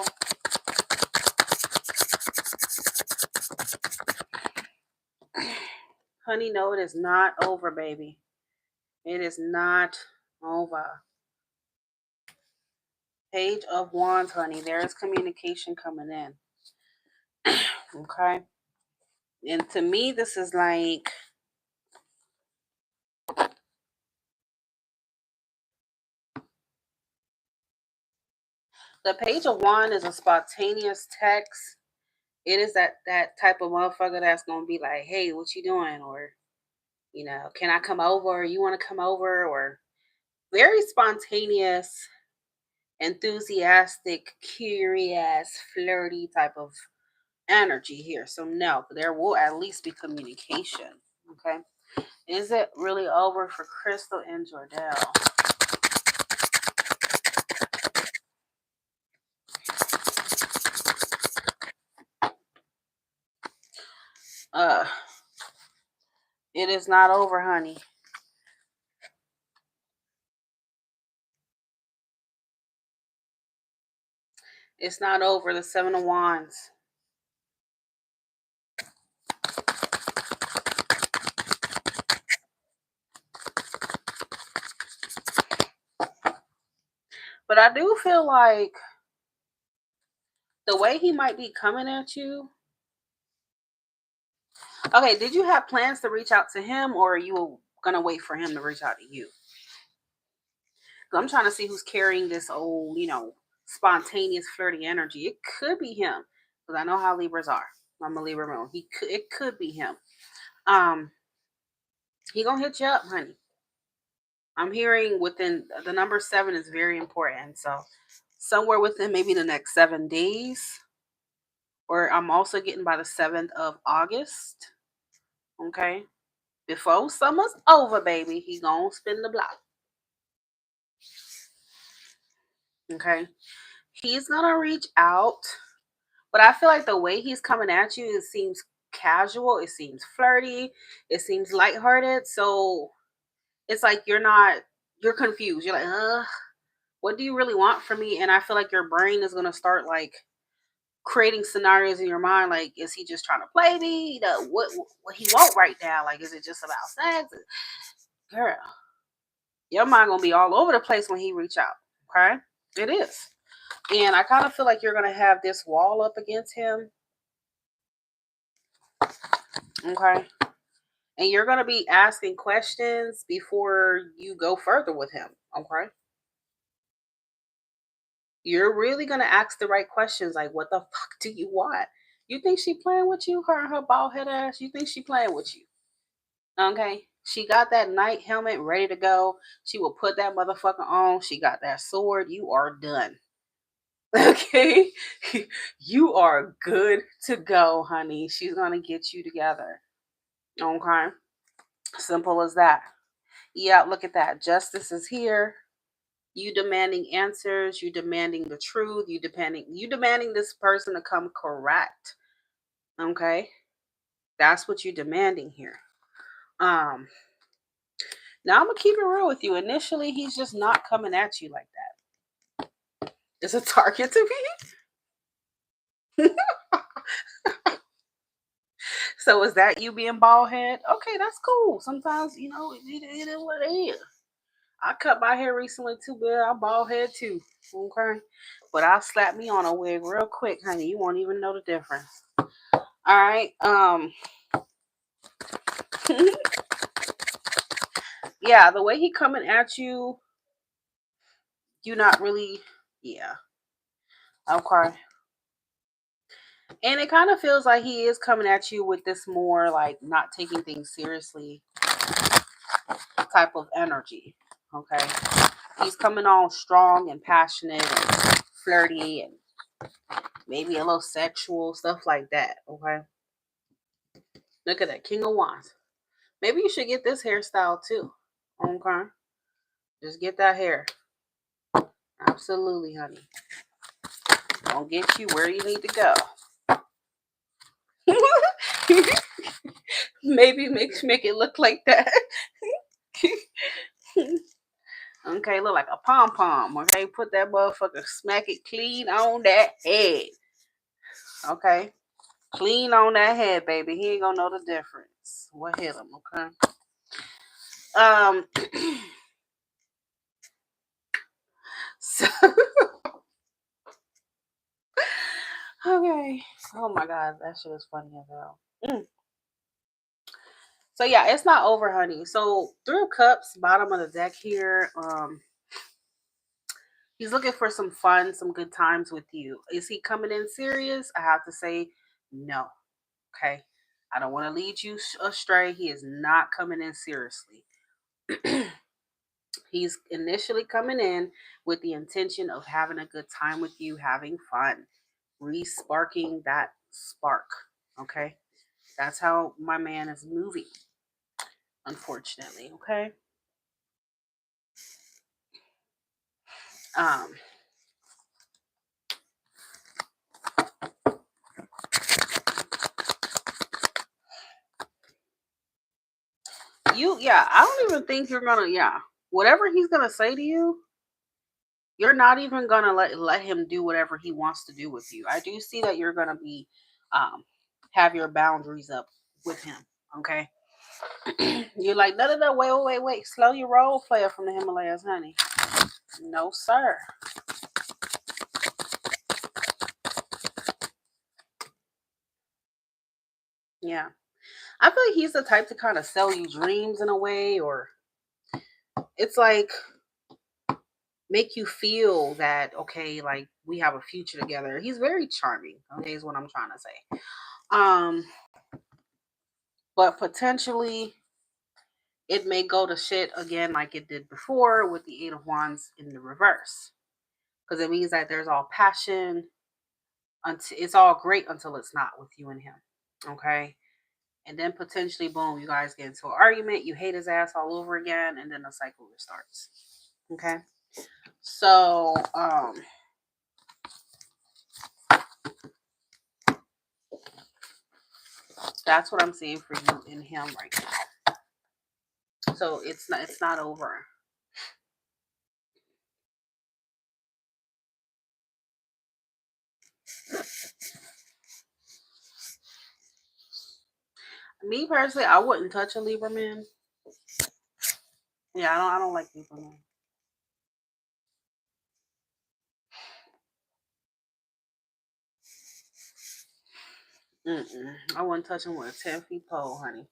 Honey, no, it is not over, baby. It is not over. Page of Wands, honey. There is communication coming in. Okay. And to me, this is like the Page of Wands is a spontaneous text. It is that type of motherfucker that's gonna be like, "Hey, what you doing?" Or, "Can I come over? Or you want to come over?" Or very spontaneous, enthusiastic, curious, flirty type of energy here. So no, there will at least be communication. Okay. Is it really over for Crystal and Jordell? Uh, it is not over, honey. It's not over. The Seven of Wands. But I do feel like the way he might be coming at you. Okay, did you have plans to reach out to him, or are you gonna wait for him to reach out to you? I'm trying to see who's carrying this old, spontaneous, flirty energy. It could be him, because I know how Libras are. I'm a Libra moon. It could be him. He gonna hit you up, honey. I'm hearing within the number 7 is very important. So somewhere within maybe the next 7 days, or I'm also getting by the 7th of August. Okay. Before summer's over, baby, he gonna spin the block. Okay. He's gonna reach out, but I feel like the way he's coming at you, it seems casual, it seems flirty, it seems lighthearted. So it's like you're confused. You're like, what do you really want from me? And I feel like your brain is gonna start like creating scenarios in your mind. Like, is he just trying to play me? What he want right now? Like, is it just about sex? Girl, your mind gonna be all over the place when he reach out. Okay, it is. And I kind of feel like you're gonna have this wall up against him. Okay, and you're gonna be asking questions before you go further with him. Okay. You're really gonna ask the right questions, like, what the fuck do you want? You think she playing with you, her and her bald head ass? You think she playing with you? Okay. She got that knight helmet ready to go. She will put that motherfucker on. She got that sword. You are done. Okay. You are good to go, honey. She's gonna get you together. Okay. Simple as that. Yeah, look at that. Justice is here. You demanding answers, you demanding the truth, you demanding this person to come correct. Okay? That's what you're demanding here. Now I'm gonna keep it real with you. Initially, he's just not coming at you like that. It's a target to me. So is that you being bald head? Okay, that's cool. Sometimes, it is what it is. I cut my hair recently too, but I'm bald head too. Okay. But I'll slap me on a wig real quick, honey. You won't even know the difference. All right. Yeah, the way he coming at you, you not really, yeah. Okay. And it kind of feels like he is coming at you with this more like not taking things seriously type of energy. Okay. He's coming on strong and passionate and flirty and maybe a little sexual, stuff like that. Okay. Look at that. King of Wands. Maybe you should get this hairstyle too. Okay. Just get that hair. Absolutely, honey. Gonna get you where you need to go. Maybe make it look like that. Okay, look like a pom-pom. Okay, put that motherfucker, smack it clean on that head. Okay, clean on that head, baby. He ain't gonna know the difference. What hit him? Okay. Um. So, okay. Oh my God, that shit is funny as hell. So yeah, it's not over, honey. So through cups, bottom of the deck here. He's looking for some fun, some good times with you. Is he coming in serious? I have to say no. Okay. I don't want to lead you astray. He is not coming in seriously. He's initially coming in with the intention of having a good time with you, having fun, re-sparking that spark. Okay. That's how my man is moving, unfortunately. Okay. Um, I don't even think you're gonna, whatever he's gonna say to you, you're not even gonna let him do whatever he wants to do with you. I do see that you're gonna be, have your boundaries up with him. Okay, you're like, no, wait, slow your roll, player from the Himalayas, honey. No, sir. Yeah, I feel like he's the type to kind of sell you dreams in a way, or it's like make you feel that okay, like we have a future together. He's very charming. Okay, is what I'm trying to say. Um, but potentially it may go to shit again like it did before with the Eight of Wands in the reverse. Because it means that there's all passion until it's all great until it's not with you and him. Okay. And then potentially, boom, you guys get into an argument, you hate his ass all over again, and then the cycle restarts. Okay. So, that's what I'm seeing for you and him right now. So it's not over. Me personally, I wouldn't touch a Libra man. Yeah, I don't like Libra men. I wouldn't touch him with a 10 feet pole, honey.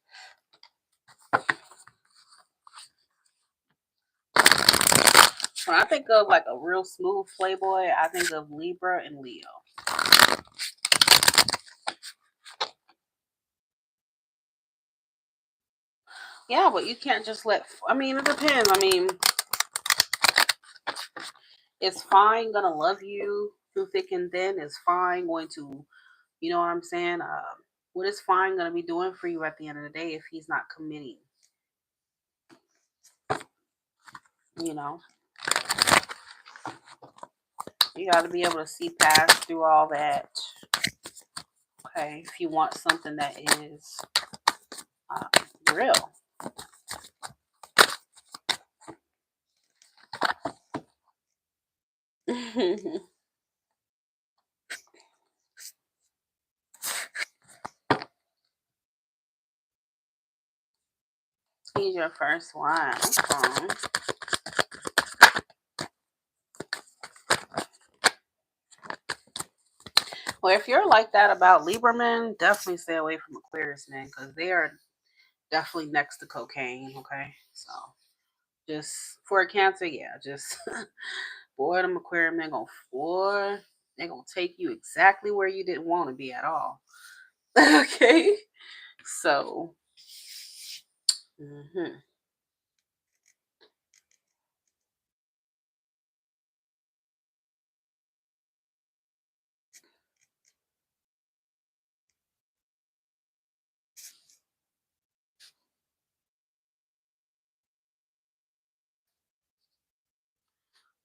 When I think of like a real smooth playboy, I think of Libra and Leo. Yeah, but you can't just I mean, it depends. I mean, is fine gonna love you through thick and thin? Is fine going to, you know what I'm saying? What is fine gonna be doing for you at the end of the day if he's not committing? You know, you got to be able to see past through all that. Okay, if you want something that is real. He's your first one. Okay. Well, if you're like that about Libra men, definitely stay away from Aquarius men because they are definitely next to cocaine. Okay, so just for a Cancer, yeah, just boy, them Aquarius men they gonna take you exactly where you didn't want to be at all. Okay, so.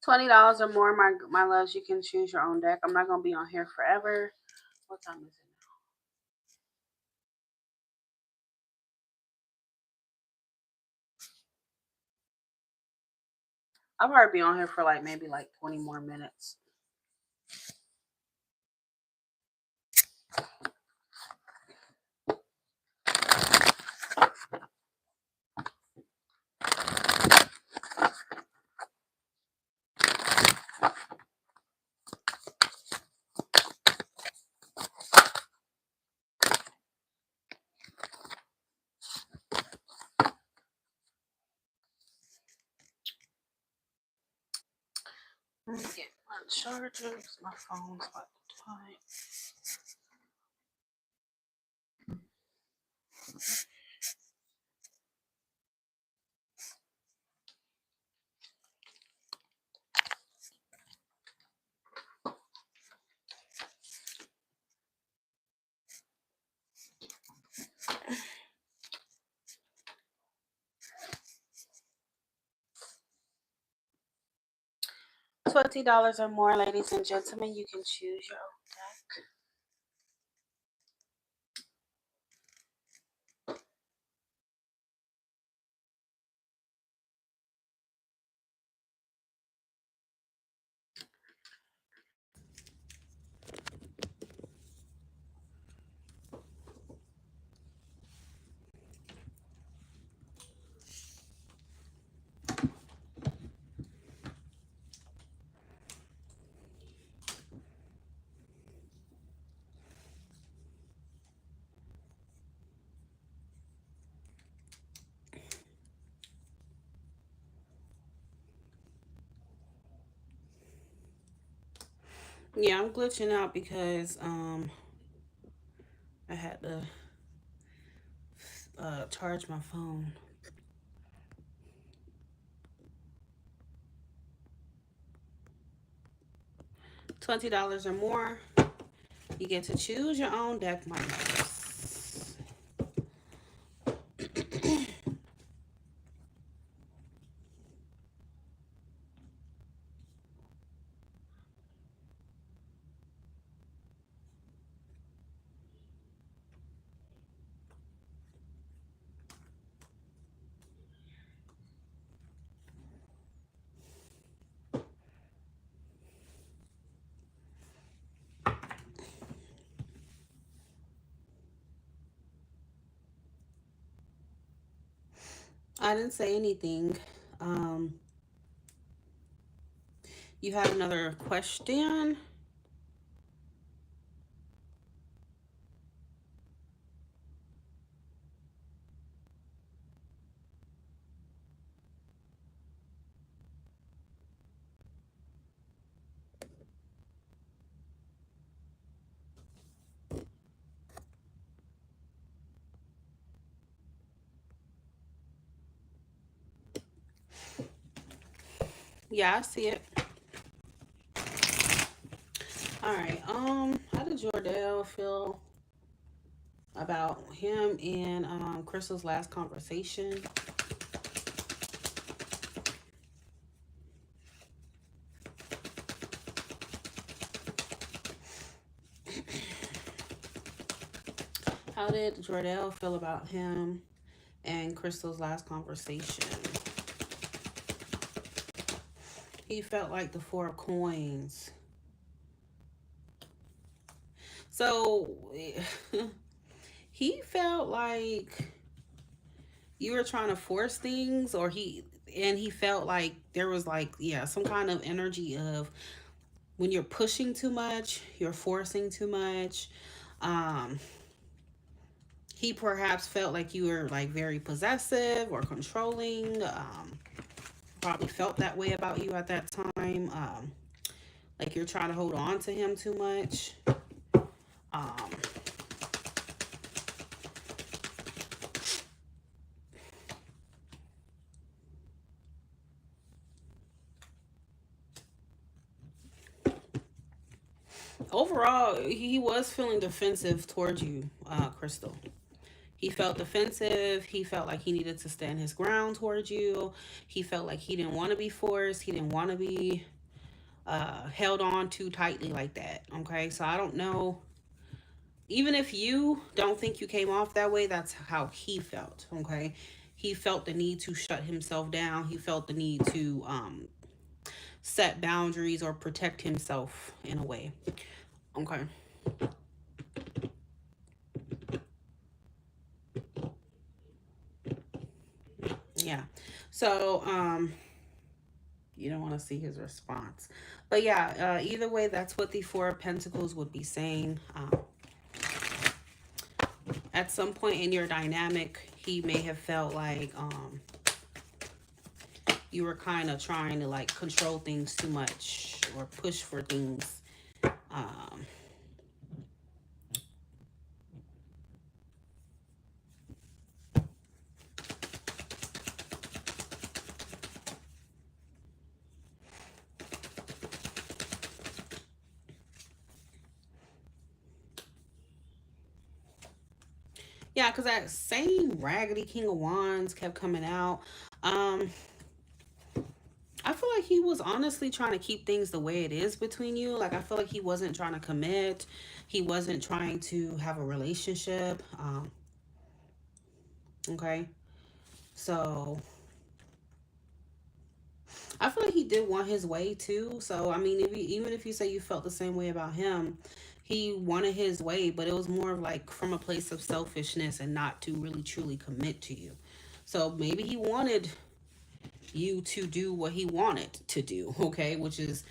$20 or more, my loves. You can choose your own deck. I'm not gonna be on here forever. What time is it I'll probably be on here for like maybe like 20 more minutes. Let me get my charger. My phone's about to die. $20 or more, ladies and gentlemen. You can choose your own deck. Yeah, I'm glitching out because I had to charge my phone. $20 or more. You get to choose your own deck, my loves. I didn't say anything. You have another question? Yeah, I see it. All right. How did Jordell feel about him and Crystal's last conversation? How did Jordell feel about him and Crystal's last conversation? He felt like the Four of Coins. So he felt like you were trying to force things, or he felt like there was like, yeah, some kind of energy of when you're pushing too much, you're forcing too much. Um, he perhaps felt like you were like very possessive or controlling. Probably felt that way about you at that time. Like you're trying to hold on to him too much. Um, Overall, he was feeling defensive towards you, Crystal. He felt defensive. He felt like he needed to stand his ground towards you. He felt like he didn't want to be forced. He didn't want to be held on too tightly like that. Okay, so I don't know. Even if you don't think you came off that way, that's how he felt. Okay, he felt the need to shut himself down. He felt the need to set boundaries or protect himself in a way. Okay. Yeah. So, you don't want to see his response. But yeah, either way, that's what the Four of Pentacles would be saying. At some point in your dynamic, he may have felt like you were kind of trying to like control things too much or push for things. Um, yeah, because that same raggedy King of Wands kept coming out. Um, I feel like he was honestly trying to keep things the way it is between you. Like, I feel like he wasn't trying to commit. He wasn't trying to have a relationship. Okay. So, I feel like he did want his way too. So, I mean, if you, even if you say you felt the same way about him, he wanted his way, but it was more of like from a place of selfishness and not to really truly commit to you. So, maybe he wanted you to do what he wanted to do, okay? Which is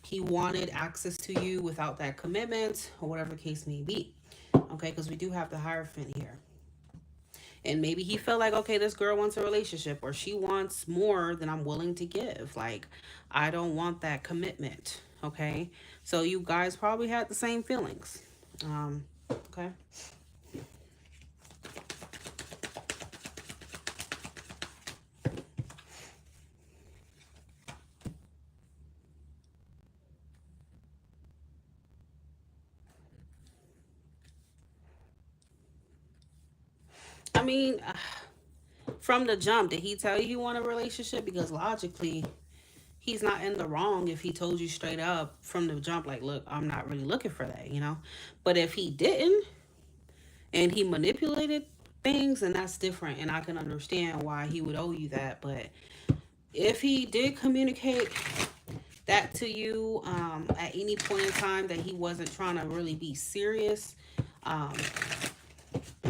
he wanted access to you without that commitment or whatever the case may be. Okay, because we do have the Hierophant here. And maybe he felt like, okay, this girl wants a relationship or she wants more than I'm willing to give. Like, I don't want that commitment. Okay. So you guys probably had the same feelings. Okay. I mean, from the jump, did he tell you he wanted a relationship? Because logically, he's not in the wrong if he told you straight up from the jump, like, look, I'm not really looking for that, you know? But if he didn't and he manipulated things, and that's different. And I can understand why he would owe you that. But if he did communicate that to you at any point in time that he wasn't trying to really be serious, um,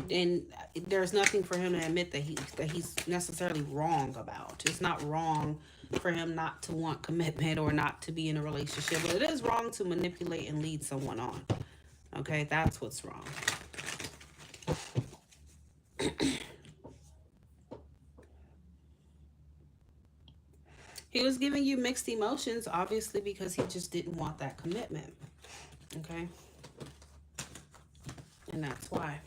then there's nothing for him to admit that he's necessarily wrong about. It's not wrong for him not to want commitment or not to be in a relationship, but it is wrong to manipulate and lead someone on. Okay, that's what's wrong. He was giving you mixed emotions, obviously, because he just didn't want that commitment. Okay, and that's why.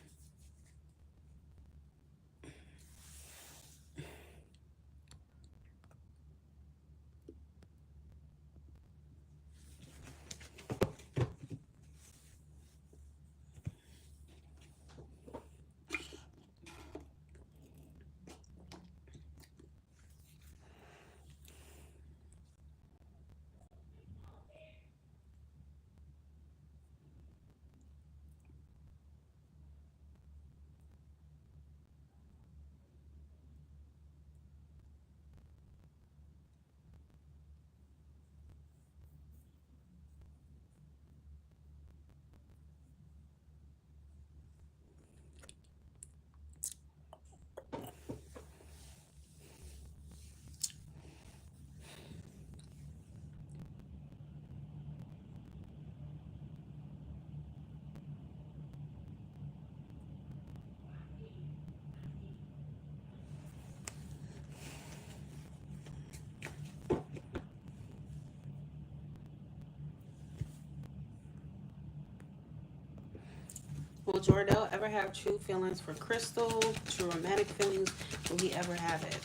Will Jordell ever have true feelings for Crystal? True romantic feelings? Will he ever have it?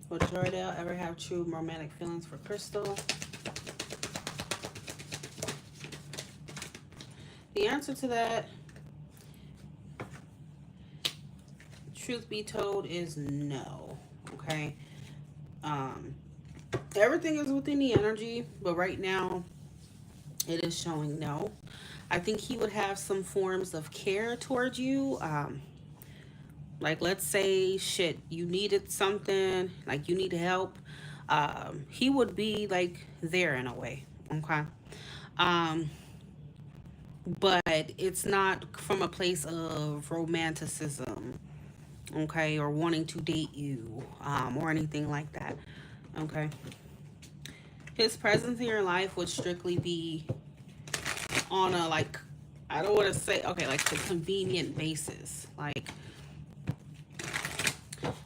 Will Jordell ever have true romantic feelings for Crystal? The answer to that, truth be told, is no. Okay. Um, Everything is within the energy, but right now it is showing no. I think he would have some forms of care towards you. Like, let's say, shit, you needed something, like you need help. He would be like there in a way. Okay. Um, but it's not from a place of romanticism, okay, or wanting to date you, or anything like that. Okay. His presence in your life would strictly be on a, like, I don't want to say, okay, like the convenient basis. Like,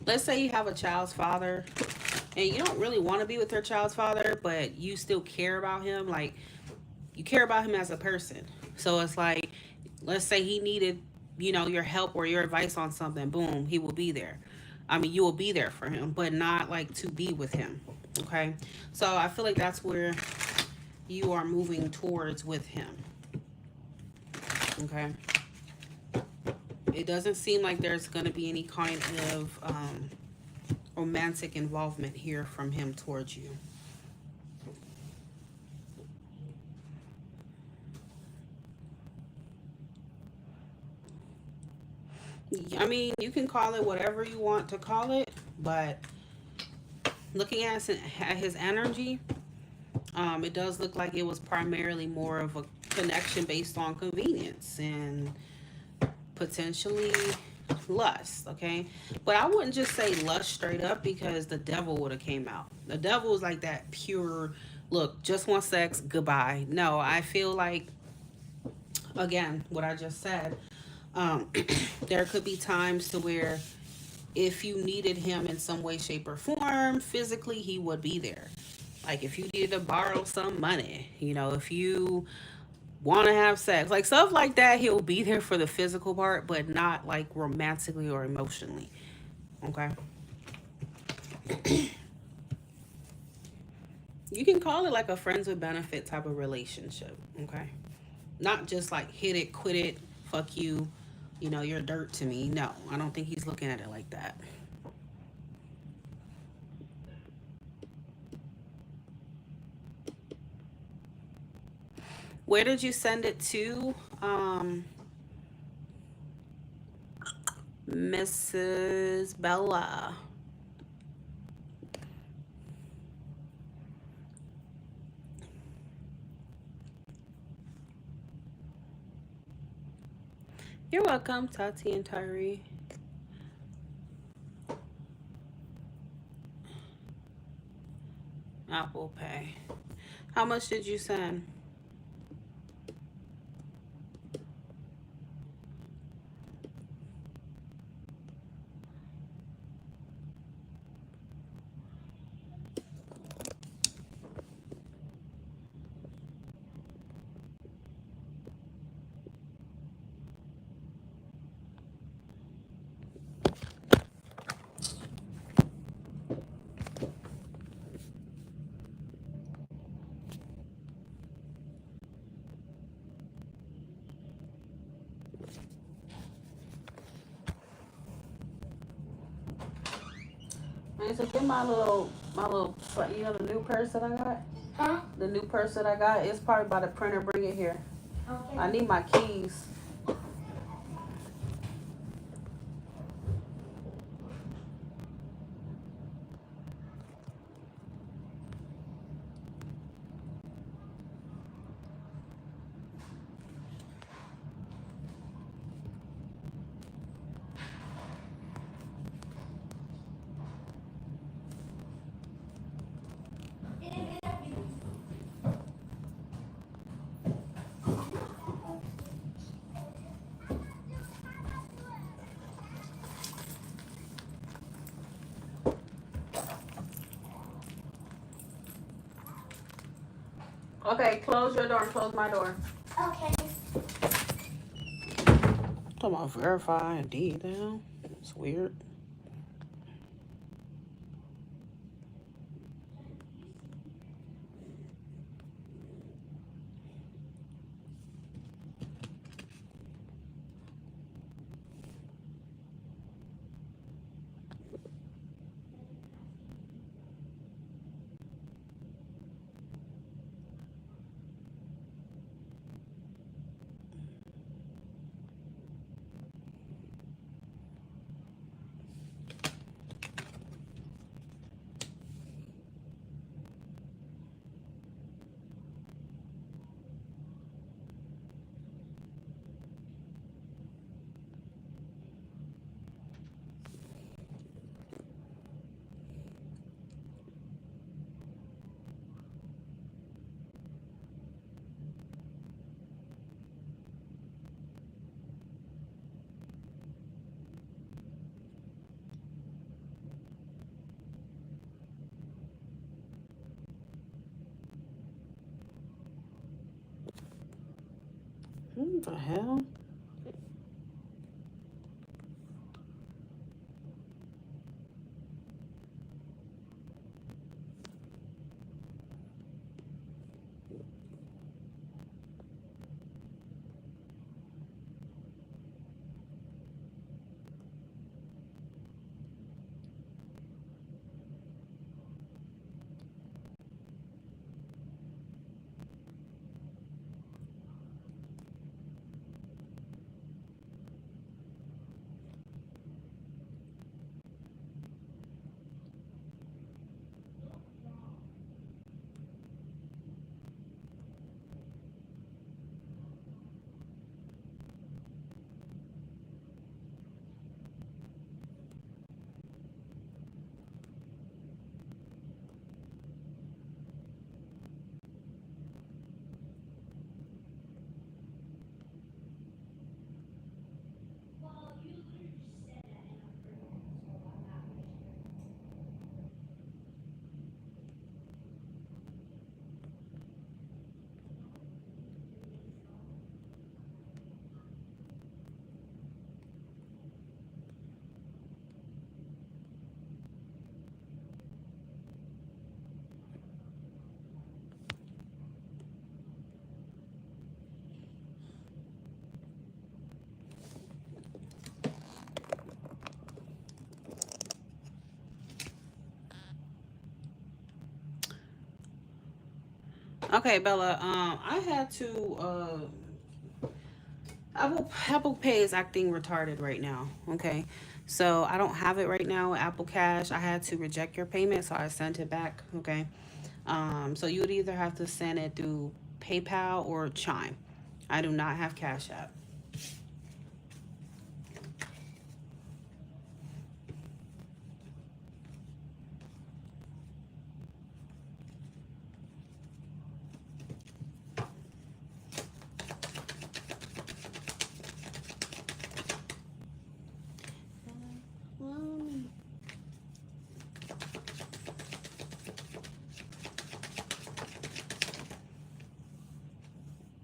let's say you have a child's father and you don't really want to be with your child's father, but you still care about him. Like, you care about him as a person. So it's like, let's say he needed, your help or your advice on something. Boom, he will be there. I mean, you will be there for him, but not like to be with him. Okay. So I feel like that's where you are moving towards with him. Okay. It doesn't seem like there's going to be any kind of romantic involvement here from him towards you. I mean, you can call it whatever you want to call it, but looking at his energy, it does look like it was primarily more of a connection based on convenience and potentially lust. Okay, but I wouldn't just say lust straight up, because the devil would have came out. The devil is like that pure look, just want sex, goodbye. No, I feel like, again, what I just said, um, there could be times to where if you needed him in some way, shape, or form, physically, he would be there. Like, if you needed to borrow some money, if you want to have sex, like stuff like that, he'll be there for the physical part, but not like romantically or emotionally. Okay. You can call it like a friends with benefit type of relationship. Okay. Not just like hit it, quit it, fuck you, you're dirt to me. No, I don't think he's looking at it like that. Where did you send it to, Mrs. Bella? You're welcome, Tati and Tyree. Apple Pay. How much did you send? And so get my little, the new purse that I got. Huh? The new purse that I got is probably by the printer. Bring it here. Okay. I need my keys. Okay, close your door and close my door. Okay. Talking about verify ID now. It's weird. What the hell? Okay, Bella. I had to. Apple Pay is acting retarded right now. Okay, so I don't have it right now with Apple Cash. I had to reject your payment, so I sent it back. Okay, so you would either have to send it through PayPal or Chime. I do not have Cash App.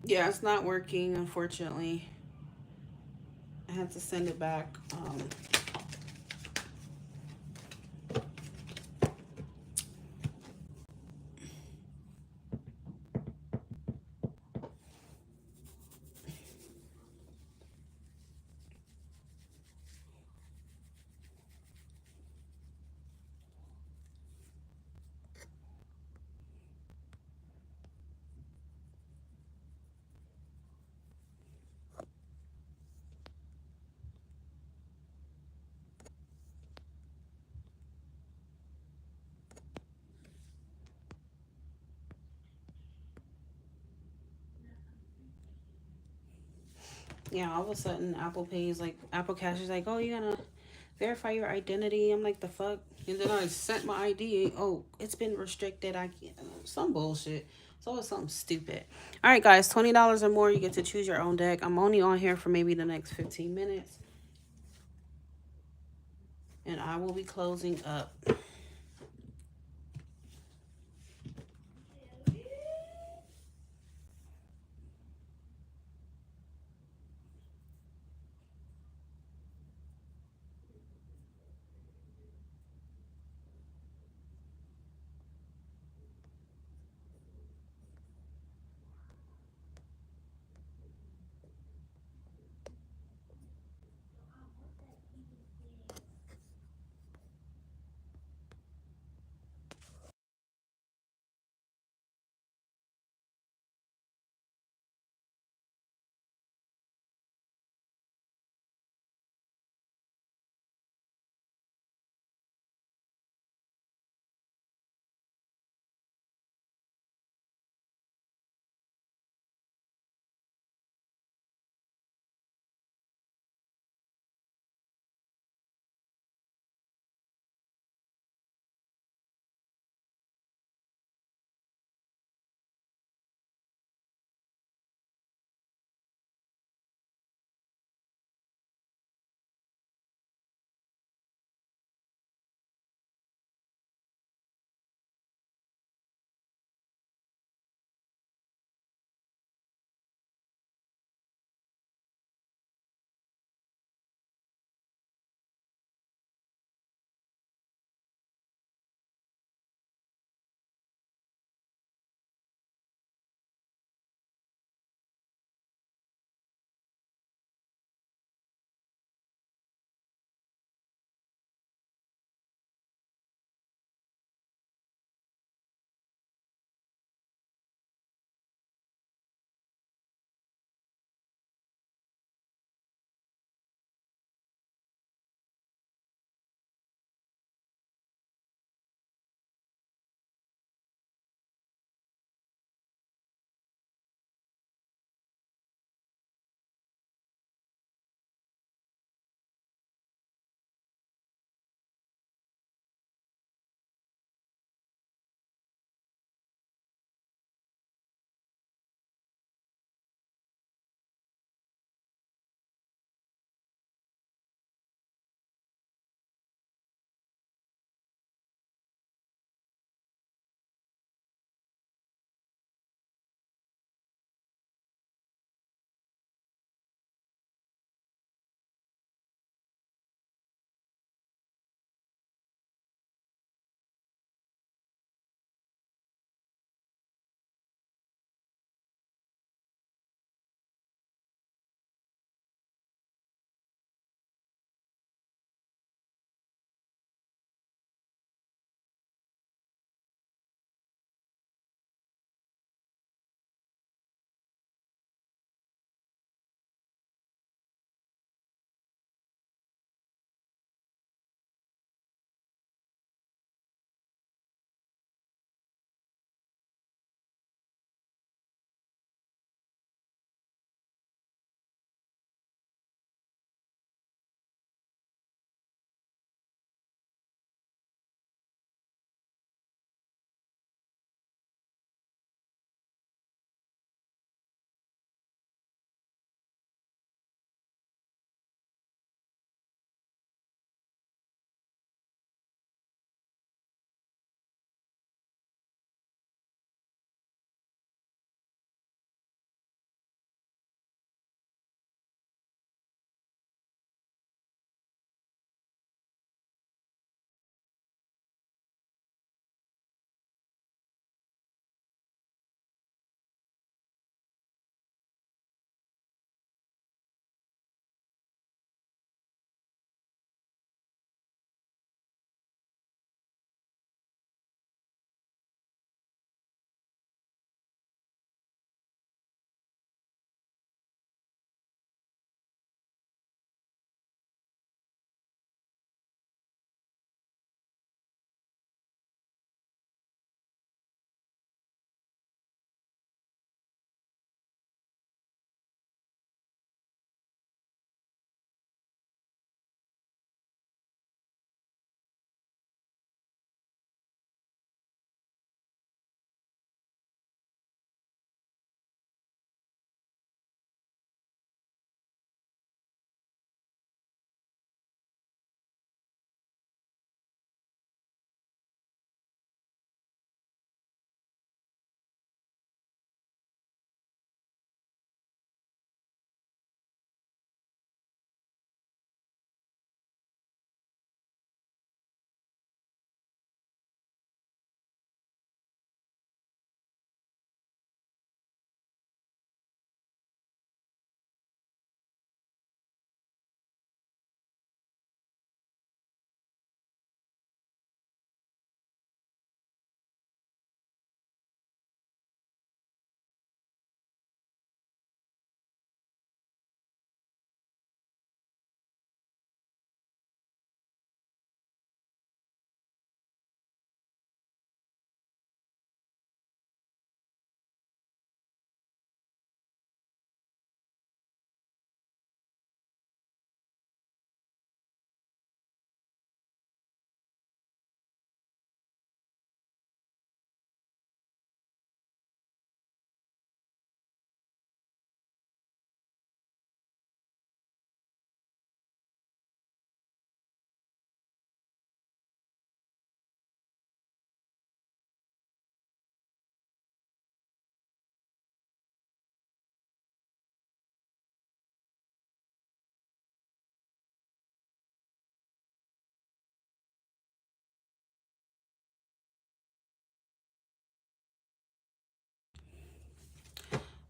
Yeah, it's not working, unfortunately. I had to send it back. Yeah, all of a sudden Apple Pays like Apple Cash is like, oh, you gotta verify your identity. I'm like, the fuck? And then I sent my ID. Oh, it's been restricted. I can't. Some bullshit. It's always something stupid. All right, guys, $20 or more, you get to choose your own deck. I'm only on here for maybe the next 15 minutes, and I will be closing up.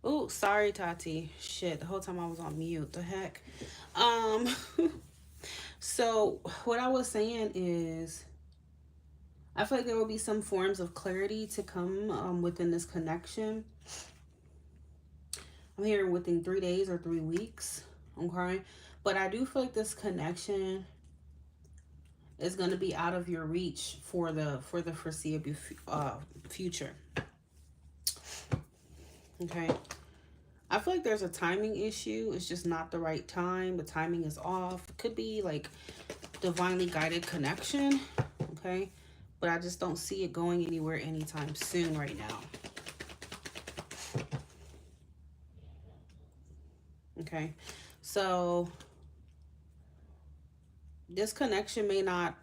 Oh, sorry, Tati. Shit, the whole time I was on mute. The heck. Um, so what I was saying is, I feel like there will be some forms of clarity to come within this connection. I'm hearing within 3 days or 3 weeks. Okay, but I do feel like this connection is going to be out of your reach for the foreseeable future. Okay, I feel like there's a timing issue. It's just not the right time. The timing is off. It could be like divinely guided connection. Okay, but I just don't see it going anywhere anytime soon right now. Okay, so this connection may not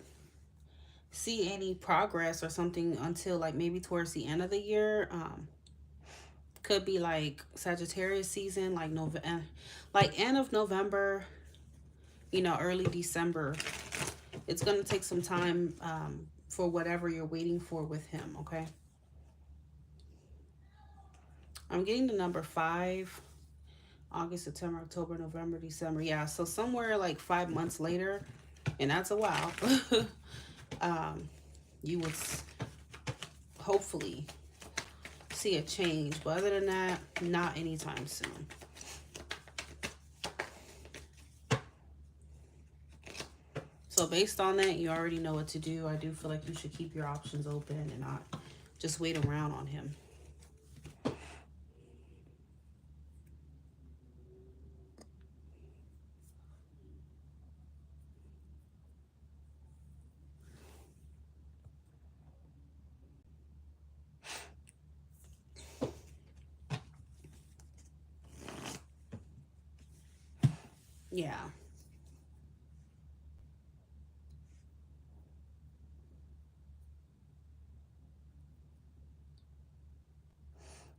see any progress or something until like maybe towards the end of the year. Could be like Sagittarius season, like November, like end of November, early December. It's gonna take some time for whatever you're waiting for with him. Okay, I'm getting the number 5. August, September, October, November, December. Yeah, so somewhere like 5 months later, and that's a while. You would hopefully see a change, but other than that, not anytime soon. So based on that, you already know what to do. I do feel like you should keep your options open and not just wait around on him. Yeah.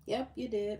Yep, you did.